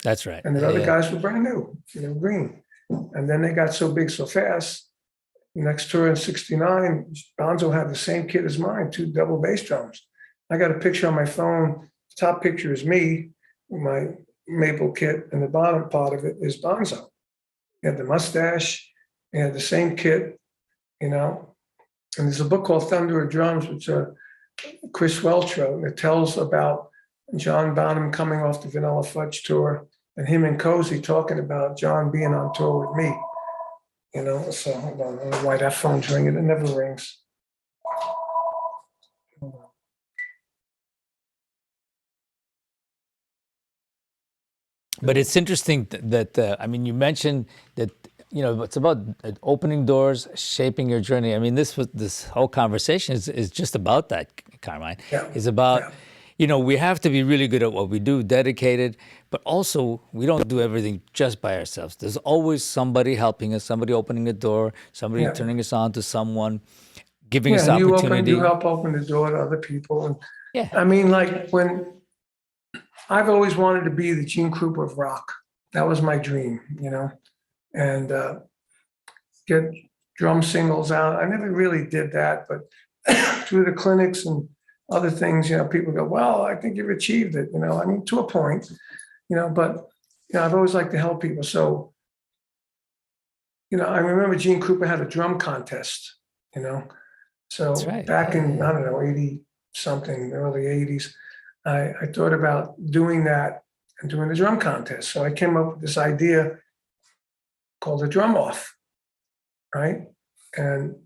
That's right. And the other guys were brand new, green. And then they got so big so fast. Next tour in '69, Bonzo had the same kit as mine, 2 double bass drums. I got a picture on my phone. The top picture is me, with my maple kit, and the bottom part of it is Bonzo. He had the mustache. He had the same kit. And there's a book called Thunder of Drums, which Chris Welch wrote, and it tells about John Bonham coming off the Vanilla Fudge tour and him and Cozy talking about John being on tour with me. So hold on, I don't know why that phone's ringing. It never rings. But it's interesting that you mentioned that it's about opening doors, shaping your journey. This whole conversation is just about that, Carmine. Yeah. It's about we have to be really good at what we do, dedicated, but also we don't do everything just by ourselves. There's always somebody helping us, somebody opening a door, somebody turning us on to someone, giving us opportunity. You help open the door to other people. And yeah. Like when I've always wanted to be the Gene Krupa of rock. That was my dream, and get drum singles out. I never really did that, but through the clinics and other things, people go, "Well, I think you've achieved it," to a point, but I've always liked to help people. So, I remember Gene Krupa had a drum contest, so right. Back in, I don't know, 80 something, early 80s, I thought about doing that and doing the drum contest. So I came up with this idea called a drum off, right? And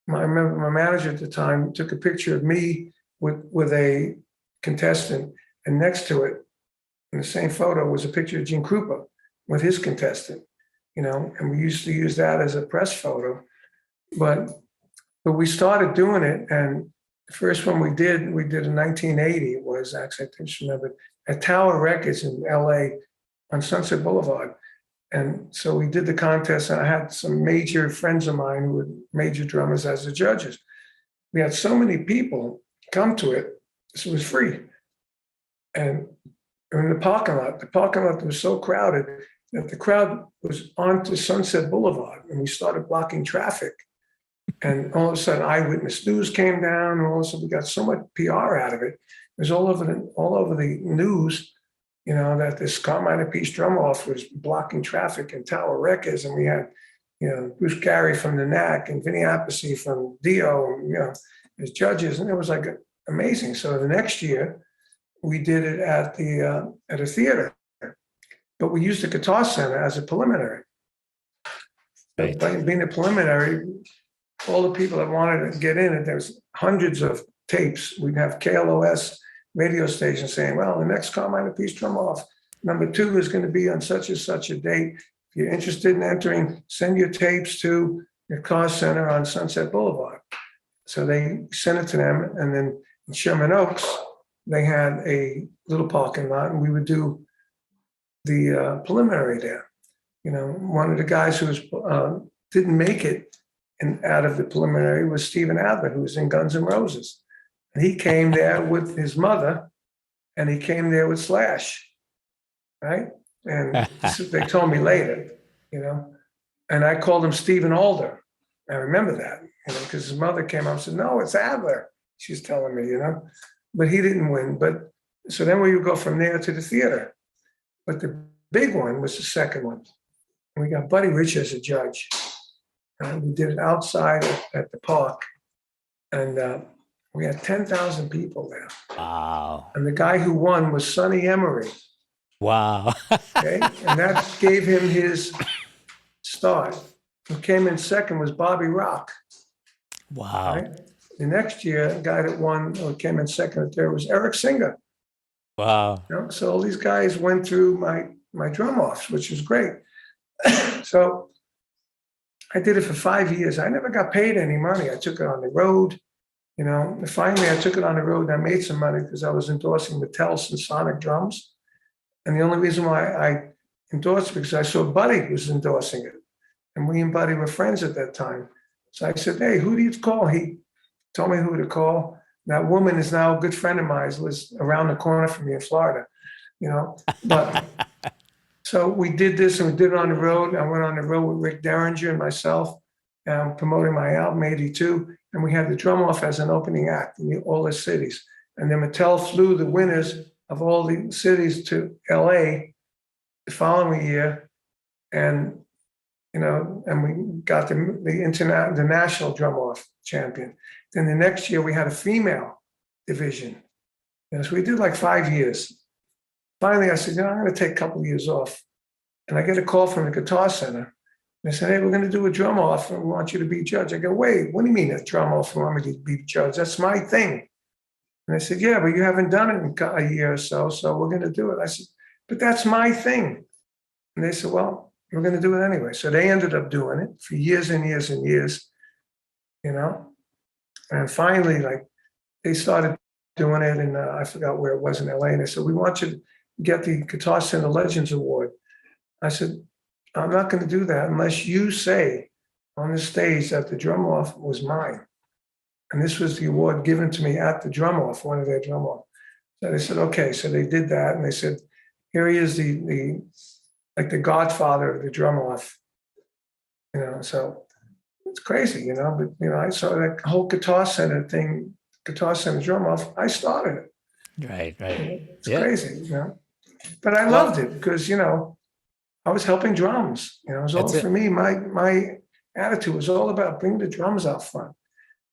I remember my manager at the time took a picture of me with a contestant, and next to it, in the same photo, was a picture of Gene Krupa with his contestant. And we used to use that as a press photo, but we started doing it, and the first one we did in 1980. It was actually, I just remember, at Tower Records in LA on Sunset Boulevard. And so we did the contest, and I had some major friends of mine who were major drummers as the judges. We had so many people come to it. This was free. And in the parking lot was so crowded that the crowd was onto Sunset Boulevard, and we started blocking traffic. And all of a sudden, Eyewitness News came down, and all of a sudden, we got so much PR out of it. It was all over the news, that this Carmine Appice drum off was blocking traffic in Tower Records, and we had, Bruce Gary from the Knack and Vinny Appice from Dio, as judges, and it was like amazing. So the next year, we did it at a theater, but we used the Guitar Center as a preliminary. Right. By being a preliminary, all the people that wanted to get in it, there's hundreds of tapes. We'd have KLOS radio stations saying, well, the next Carmine Appice drum off, #2 is going to be on such and such a date. If you're interested in entering, send your tapes to the Guitar Center on Sunset Boulevard. So they sent it to them, and then in Sherman Oaks, they had a little parking lot, and we would do the preliminary there. One of the guys who didn't make it out of the preliminary was Steven Adler, who was in Guns N' Roses. And he came there with his mother, and he came there with Slash, right? And they told me later, and I called him Stephen Alder. I remember that, because his mother came up and said, no, it's Adler. She's telling me, but he didn't win. But so then we would go from there to the theater. But the big one was the second one. And we got Buddy Rich as a judge. And we did it outside at the park. And we had 10,000 people there. Wow. And the guy who won was Sonny Emery. Wow. Okay. And that gave him his start. Who came in second was Bobby Rock. Wow. Right? The next year, the guy that won or came in second or third was Eric Singer. Wow. So all these guys went through my drum offs, which was great. So I did it for 5 years. I never got paid any money. I took it on the road. Finally, I took it on the road and I made some money because I was endorsing Mattel's and Sonic drums. And the only reason why I endorsed it because I saw Buddy was endorsing it. And we and Buddy were friends at that time. So I said, hey, who do you call? He told me who to call. That woman is now a good friend of mine, lives around the corner from me in Florida, But so we did this and we did it on the road. I went on the road with Rick Derringer and myself, promoting my album, 82. And we had the drum off as an opening act in all the cities. And then Mattel flew the winners of all the cities to LA the following year. And, and we got the national drum off champion. Then the next year we had a female division. So we did like 5 years. Finally, I said, I'm going to take a couple of years off. And I get a call from the Guitar Center. They said, hey, we're going to do a drum off and we want you to be judge. I go, wait, what do you mean a drum off and want me to be judge? That's my thing. And I said, yeah, but you haven't done it in a year or so, so we're going to do it. I said, but that's my thing. And they said, well, we're going to do it anyway. So they ended up doing it for years and years and years, And finally, they started doing it, and I forgot where it was in LA. And they said, we want you to get the Guitar Center Legends Award. I said, I'm not going to do that unless you say on the stage that the drum off was mine. And this was the award given to me at the drum off, one of their drum off. So they said, okay. So they did that. And they said, here he is, the Godfather of the drum off. So it's crazy, but, I saw that whole Guitar Center thing, Guitar Center drum off, I started it. Right. It's crazy, But I loved it because, I was helping drums. It was all for me. My attitude was all about bring the drums out front.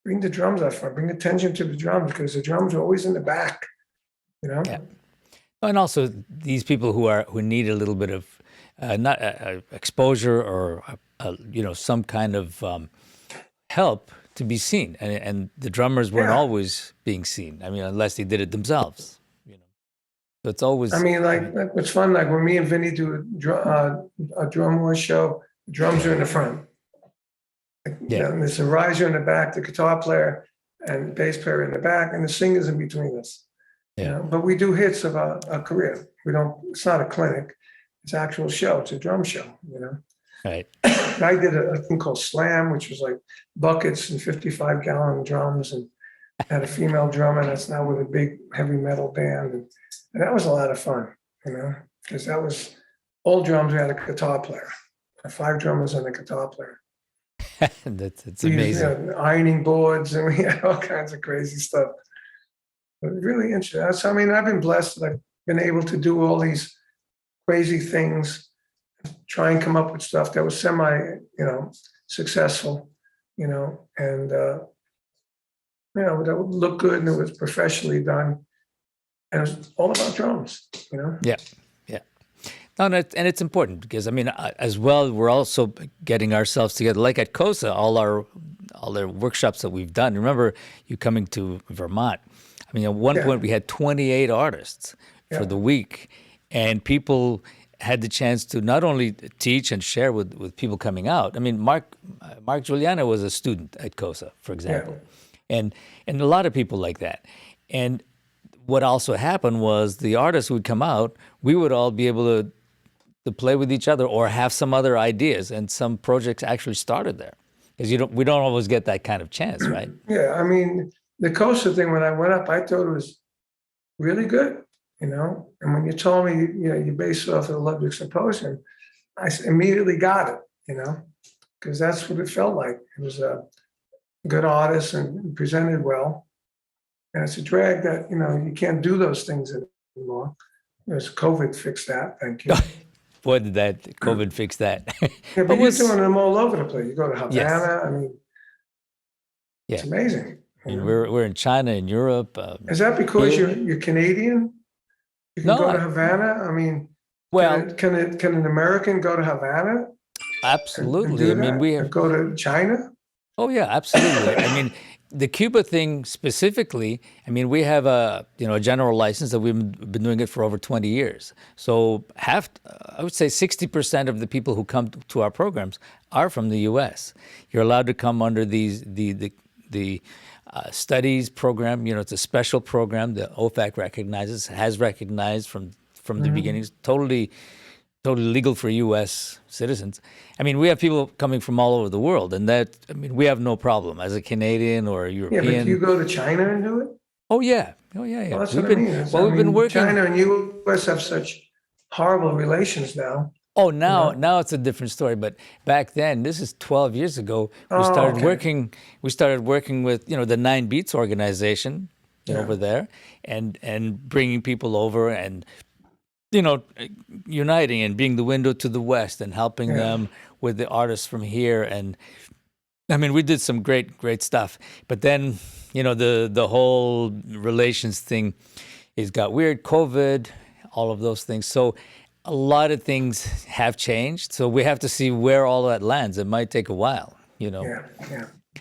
Bring attention to the drums because the drums are always in the back, Yeah. And also these people who need a little bit of exposure or some kind of help to be seen, and the drummers weren't Yeah. always being seen. I mean, unless they did it themselves, you know. So it's always. I mean, like what's fun, like when me and Vinny do a drum war show, the drums are in the front. Yeah. And there's a riser in the back, the guitar player and bass player in the back, and the singers in between us. Yeah. You know, but we do hits of our career. We don't, it's not a clinic, it's an actual show, it's a drum show, you know. Right. I did a thing called Slam, which was like buckets and 55-gallon drums, and had a female drummer that's now with a big heavy metal band. And that was a lot of fun, you know, because that was all drums. We had a guitar player, 5 drummers and a guitar player. That's We used, amazing. ironing boards, and we had all kinds of crazy stuff. But really interesting. So, I mean, I've been blessed that I've been able to do all these crazy things, try and come up with stuff that was successful, and that would look good and it was professionally done. And it was all about drums, Yeah. No, and it's important because I mean, as well, we're also getting ourselves together. Like at COSA, all the workshops that we've done. Remember you coming to Vermont? I mean, at one point we had 28 artists for the week, and people had the chance to not only teach and share with people coming out. I mean, Mark Giuliano was a student at COSA, for example, and a lot of people like that. And what also happened was the artists would come out, we would all be able to play with each other or have some other ideas, and some projects actually started there. Because we don't always get that kind of chance, right? Yeah, I mean, the COSA thing, when I went up, I thought it was really good, And when you told me, you based it off of the Ludwig Symposium, I immediately got it, because that's what it felt like. It was a good artist and presented well. And it's a drag that, you can't do those things anymore. Because COVID fixed that, thank you. Boy, did that COVID fix that. Yeah, but you're doing them all over the place. You go to Havana, Yes. I mean, it's amazing. I mean, we're in China and Europe. Is that because you're Canadian? You can go to Havana? I mean, well, can an American go to Havana? Absolutely. I mean, we have go to China. Oh yeah, absolutely. I mean, the Cuba thing specifically. I mean, we have a general license that we've been doing it for over 20 years. So I would say 60% of the people who come to our programs are from the U.S. You're allowed to come under the studies program. It's a special program that OFAC has recognized from the beginnings. Totally legal for U.S. citizens. I mean, we have people coming from all over the world, and we have no problem as a Canadian or a European. Yeah, but do you go to China and do it? Oh yeah. Well, that's what I mean. We've been working. China and U.S. have such horrible relations now. Oh, now it's a different story. But back then, this is 12 years ago, we started working. We started working with the 9 Beats organization over there, and bringing people over and uniting and being the window to the West and helping them with the artists from here. And I mean, we did some great stuff. But then, the whole relations thing got weird, COVID, all of those things. So a lot of things have changed. So we have to see where all that lands. It might take a while,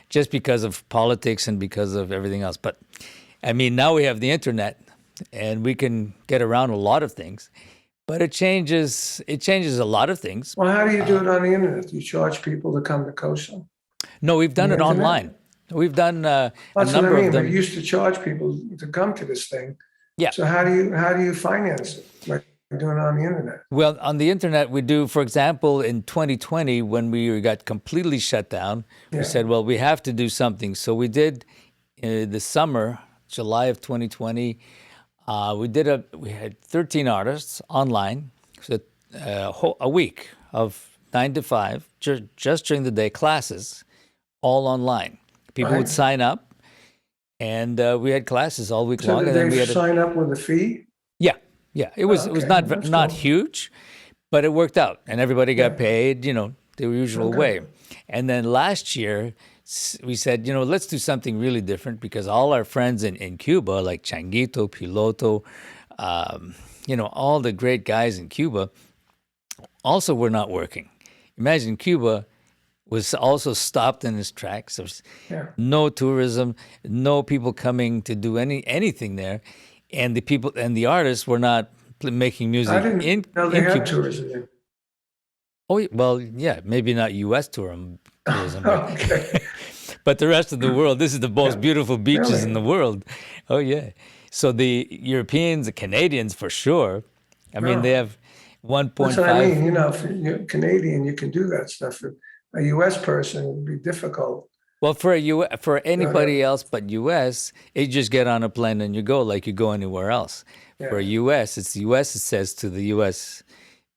just because of politics and because of everything else. But I mean, now we have the internet, and we can get around a lot of things, but it changes a lot of things. Well, how do you do it on the internet? Do you charge people to come to COSA? No, we've done it online. We've done a number of them. We used to charge people to come to this thing. Yeah. So how do you finance it? Like doing it on the internet? Well, on the internet, we do, for example, in 2020, when we got completely shut down, we said, well, we have to do something. So we did the summer, July of 2020, we had 13 artists online, so a week of 9 to 5, just during the day, classes, all online. People would sign up, and we had classes all week long. So did they sign up with a fee? Yeah. It was not huge, but it worked out, and everybody got paid, the usual way. And then last year, we said, let's do something really different, because all our friends in Cuba, like Changuito, Piloto, all the great guys in Cuba, also were not working. Imagine Cuba, was also stopped in its tracks. There's Yeah. no tourism, no people coming to do anything there, and the people and the artists were not making I music didn't know they in had Cuba. tourism there. Oh well, yeah, maybe not U.S. tourism, Okay. but the rest of the world. This is the most beautiful beaches in Really? the world. Oh yeah. So the Europeans, the Canadians, for sure. I mean, they Oh, have that's what I mean. 1.5. You know, if you're Canadian, you can do that stuff. For a U.S. person, it would be difficult. Well, for No, no. anybody else but U.S., you just get on a plane and you go like you go anywhere else. For Yeah. U.S., it's the U.S. that says to the U.S.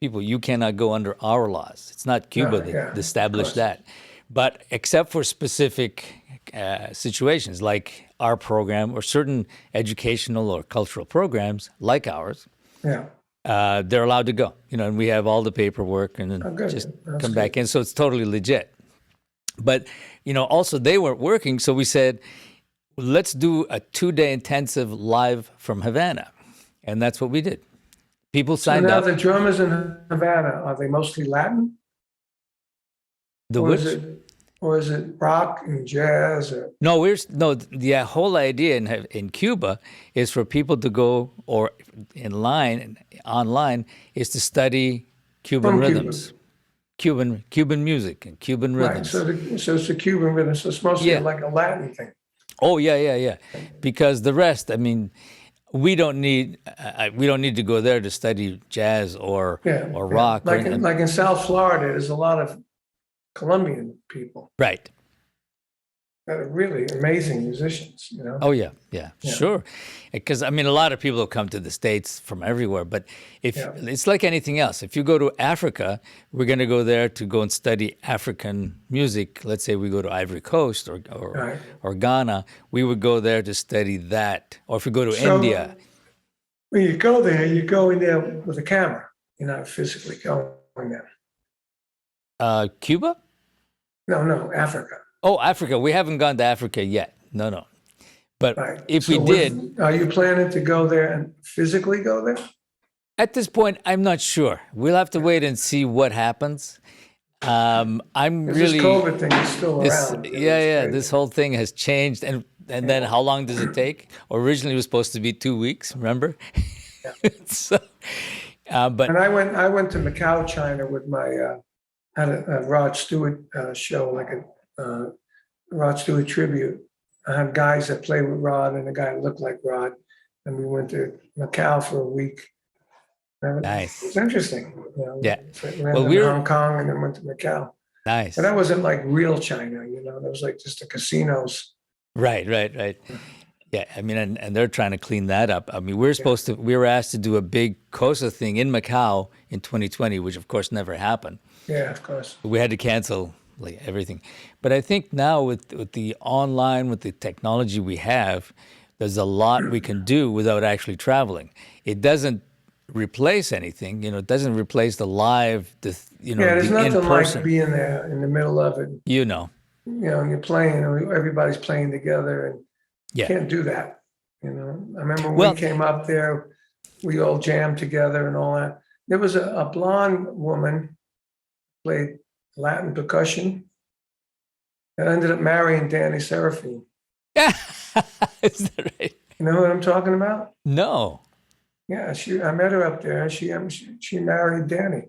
people, you cannot go under our laws. It's not Cuba No, that yeah, of established course. that. But except for specific situations like our program or certain educational or cultural programs like ours, Yeah. they're allowed to go. And we have all the paperwork and then Oh, good. just That's come good. back in. So it's totally legit. But, also they weren't working. So we said, let's do a 2-day intensive live from Havana. And that's what we did. People So signed now up. the drummers in Havana, are they mostly Latin? The Or is which? it rock and jazz or No, the whole idea in Cuba is for people to go or online is to study Cuban from Cuba? rhythms, Cuban music and Cuban Right. So rhythms. it's a Cuban rhythm. So it's mostly Yeah. like a Latin thing. Oh yeah. Because the rest, I mean, we don't need to go there to study jazz or Yeah. or Yeah. rock or Like in South Florida, there's a lot of Colombian people right. that are really amazing musicians, you know? Oh yeah, Yeah. sure. Because I mean, a lot of people come to the States from everywhere. But if Yeah. it's like anything else, if you go to Africa, we're going to go there to go and study African music. Let's say we go to Ivory Coast Right. or Ghana, we would go there to study that. Or if we go to So India, when you go there, you go in there with a camera. You're not physically going there. Cuba. No, Africa. Oh, Africa. We haven't gone to Africa yet. No. But Right. if So we did, are you planning to go there and physically go there? at this point, I'm not sure. We'll have to wait and see what happens. I'm This really COVID thing is still this. around. Yeah. This whole thing has changed, and then how long does it take? Originally, it was supposed to be 2 weeks. Remember? So, but And I went to Macau, China with my had a Rod Stewart show, like a Rod Stewart tribute. I had guys that played with Rod and a guy that looked like Rod, and we went to Macau for a week. It nice. was interesting. Yeah. We Well, landed in Hong Kong and then went to Macau. Nice. But that wasn't like real China, that was like just the casinos. Right. Yeah, I mean, and they're trying to clean that up. I mean, we were asked to do a big COSA thing in Macau in 2020, which of course never happened. Yeah, of course. We had to cancel like everything. But I think now with the online, with the technology we have, there's a lot we can do without actually traveling. It doesn't replace anything, it doesn't replace the live, Yeah, there's the nothing like in-person. being there in the middle of it. And you're playing, everybody's playing together, and you Yeah. can't do that. I remember when Well- we came up there, we all jammed together and all that. There was a blonde woman played Latin percussion that ended up marrying Danny Seraphine. Is that right? You know what I'm talking about? No. Yeah, I met her up there. She married Danny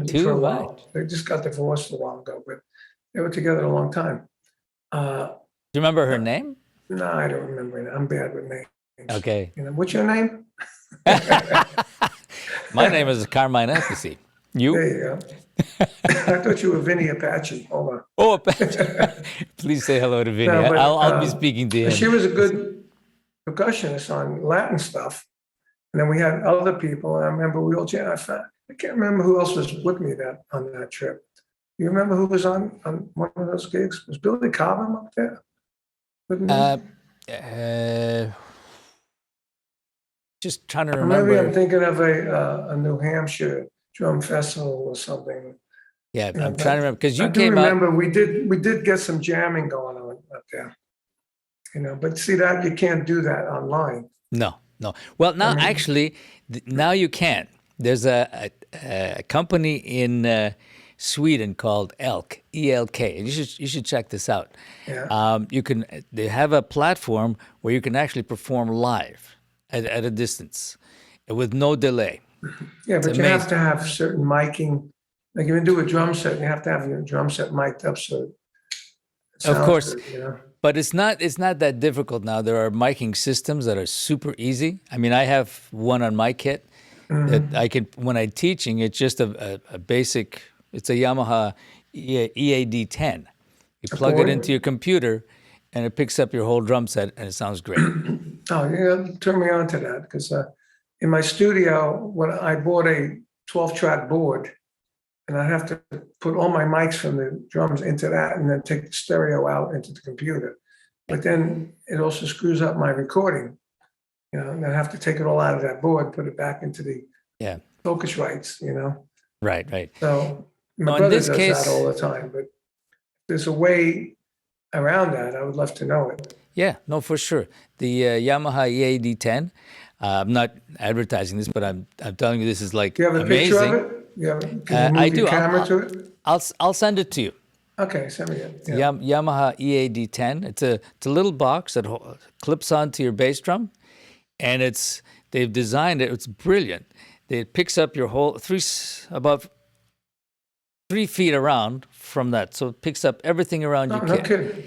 Too for a right. while. They just got divorced a while ago, but they were together a long time. Do you remember her name? No, I don't remember it. I'm bad with names. Okay. What's your name? My name is Carmine Appice. You? There you go. I thought you were Vinny Apache. Hold on. Oh, please say hello to Vinny. No, but, I'll be speaking to him. She was a good percussionist on Latin stuff. And then we had other people. And I remember we all jammed. I can't remember who else was with me on that trip. You remember who was on one of those gigs? Was Billy Cobham up there with me? Just trying to Or maybe I'm remember. thinking of a New Hampshire drum festival or something. Yeah, Yeah, I'm but trying to remember because you I do came out. remember we did get some jamming going on up there. But see that you can't do that online. No. Well, now mean- actually, now you can. There's a company in Sweden called Elk, ELK. And you should check this out. Yeah. They have a platform where you can actually perform live at a distance with no delay. Yeah, It's but you have amazing. to have certain miking. Like, you can do a drum set, you have to have your drum set mic'd up so it Of sounds course, good, you know? but it's not that difficult now. There are miking systems that are super easy. I mean, I have one on my kit that I can, when I'm teaching, it's just a basic, it's a Yamaha Ead10. You plug it into your computer and it picks up your whole drum set and it sounds great. Oh, yeah, turn me on to that, because in my studio, when I bought a 12-track board, and I'd have to put all my mics from the drums into that and then take the stereo out into the computer. But then it also screws up my recording, you know, and I have to take it all out of that board, put it back into the Yeah, Focusrites, you know? right, right. So No, my in brother this does case, that all the time, but there's a way around that. I would love to know it. yeah, no, for sure. The Yamaha Ead10. I'm not advertising this, but I'm telling you this is like Do you have a picture of amazing. it? Can you I move do. your camera to it? I'll send it to you. Okay, send me it. Yeah. Yamaha Ead10. It's a little box that clips onto your bass drum, and they've designed it. It's brilliant. It picks up your whole about 3 feet around from that, so it picks up everything around Oh, your no kit. kidding.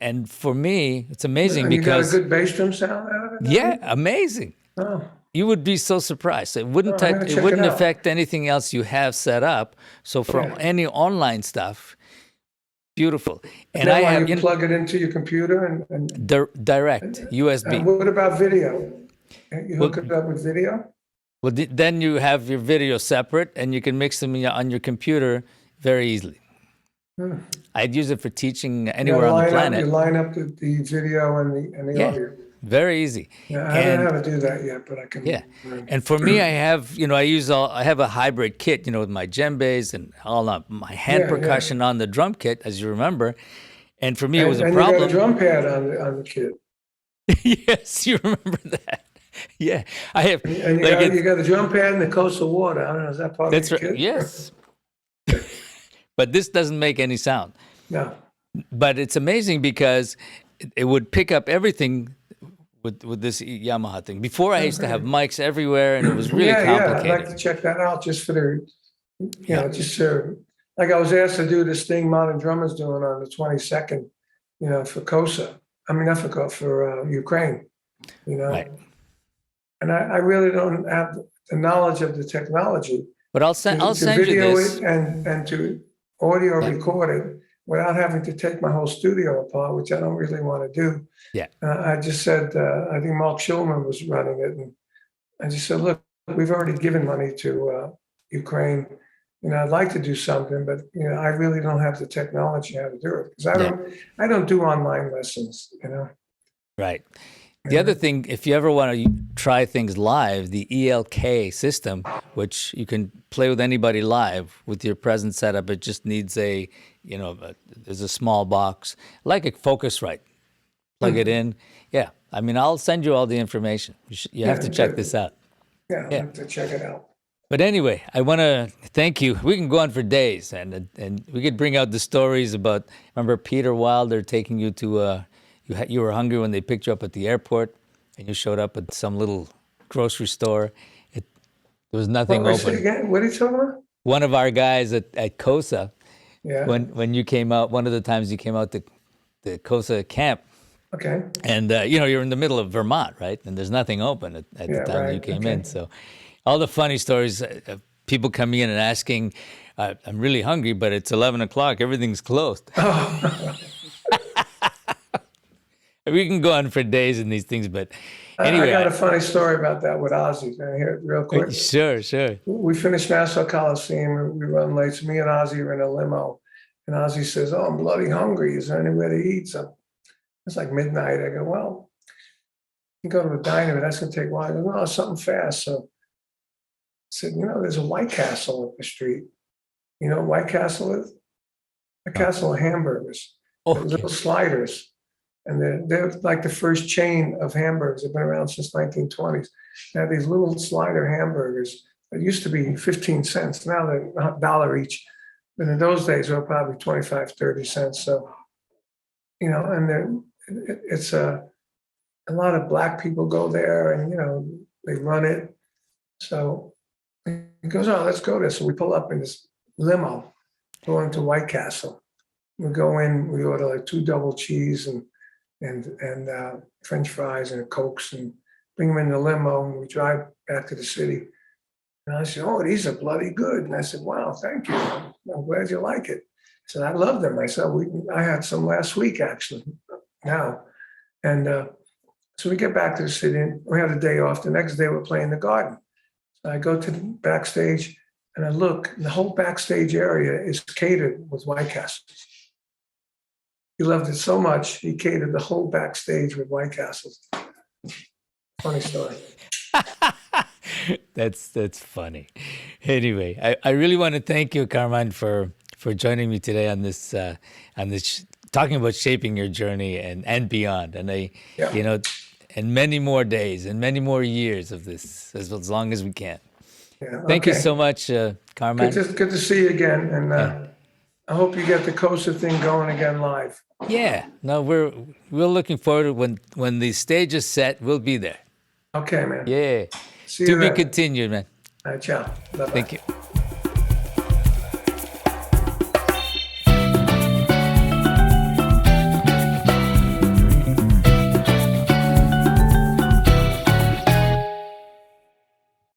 And for me, it's amazing And you got a because good bass drum sound out of it? yeah, amazing. Oh, You would be so surprised. It I'm wouldn't gonna it check it wouldn't out. affect anything else you have set up. So for Yeah. any online stuff, beautiful. And Now I while have you plug it into your computer and direct USB. what about video? You Well, hook it up with video? then you have your video separate, and you can mix them on your computer very easily. Hmm. I'd use it for teaching You anywhere on the you planet. line up the video and the Yeah, audio. very easy. Yeah, I don't know And how to do that yet, but I can yeah, learn. and for me, I have a hybrid kit, with my djembes and all that, my hand Yeah, percussion on the drum kit, as you remember. And for me, it was a And you got a problem. drum pad on the kit. Yes, you remember that. Yeah, I have. And you got a drum pad and the coastal water. I don't know, is that part That's of the right. kit? Yes, but this doesn't make any sound. No. But it's amazing because it would pick up everything with this Yamaha thing. Before, I used to have mics everywhere, and it was really Yeah, I'd like complicated. to check that out just for just like I was asked to do this thing Modern Drummers doing on the 22nd, for KOSA. I mean, not for Ukraine, Right. And I really don't have the knowledge of the technology But I'll send to you video this. it and to audio record it without having to take my whole studio apart, which I don't really want to do. Yeah. I just said, I think Mark Schulman was running it, and I just said, look, we've already given money to Ukraine. I'd like to do something, but I really don't have the technology how to do it, because I don't do online lessons. Right. The other thing, if you ever want to try things live, the ELK system, which you can play with anybody live with your present setup, it just needs there's a small box, like a Focusrite. Plug it in. Yeah. I mean, I'll send you all the information. You have to check this out. Yeah, I have to check it out. But anyway, I want to thank you. We can go on for days, and we could bring out the stories about, remember Peter Wilder taking you to, you were hungry when they picked you up at the airport, and you showed up at some little grocery store. There was nothing open. Again? What are you talking about? One of our guys at KOSA, Yeah. when you came out, one of the times you came out to the KOSA camp, Okay. and you're in the middle of Vermont, right? And there's nothing open at the time you came in. So all the funny stories of people coming in and asking, I'm really hungry, but it's 11 o'clock. Everything's closed. Oh. We can go on for days in these things, but I anyway. got a funny story about that with Ozzy. Can I hear it real quick? Sure. We finished Nassau Coliseum. We run late. So me and Ozzy are in a limo. And Ozzy says, "Oh, I'm bloody hungry. Is there anywhere to eat something?" It's like midnight. I go, "Well, you go to a diner, but that's going to take a while." I go, "No, something fast." So I said, "There's a White Castle up the street. You know what White Castle is? A castle of hamburgers. Okay. Little sliders. And they're like the first chain of hamburgers. They've been around since 1920s. They have these little slider hamburgers that used to be 15 cents. Now they're $1 each. But in those days, they were probably 25, 30 cents. So, and then it's a lot of black people go there and, they run it. So he goes, oh, let's go there. So we pull up in this limo going to White Castle. We go in, we order like 2 double cheese and French fries and Cokes and bring them in the limo and we drive back to the city. And I said, oh, these are bloody good. And I said, wow, thank you. I'm glad you like it. I said, I love them. I said, I had some last week, actually, now. And so we get back to the city and we had a day off. The next day we're playing the Garden. So I go to the backstage and I look, and the whole backstage area is catered with White Castles. He loved it so much, he catered the whole backstage with White Castles. Funny story. That's funny. Anyway, I really want to thank you, Carmine, for joining me today on this talking about shaping your journey and beyond, and and many more days and many more years of this as long as we can. Yeah, Thank you okay. so much, Carmine. Good to see you again, and I hope you get the Coaster thing going again live. Yeah, no, we're looking forward to when the stage is set. We'll be there. Okay, man. Yeah. See To you be then. continued, man. All right, ciao. Bye-bye. Thank you.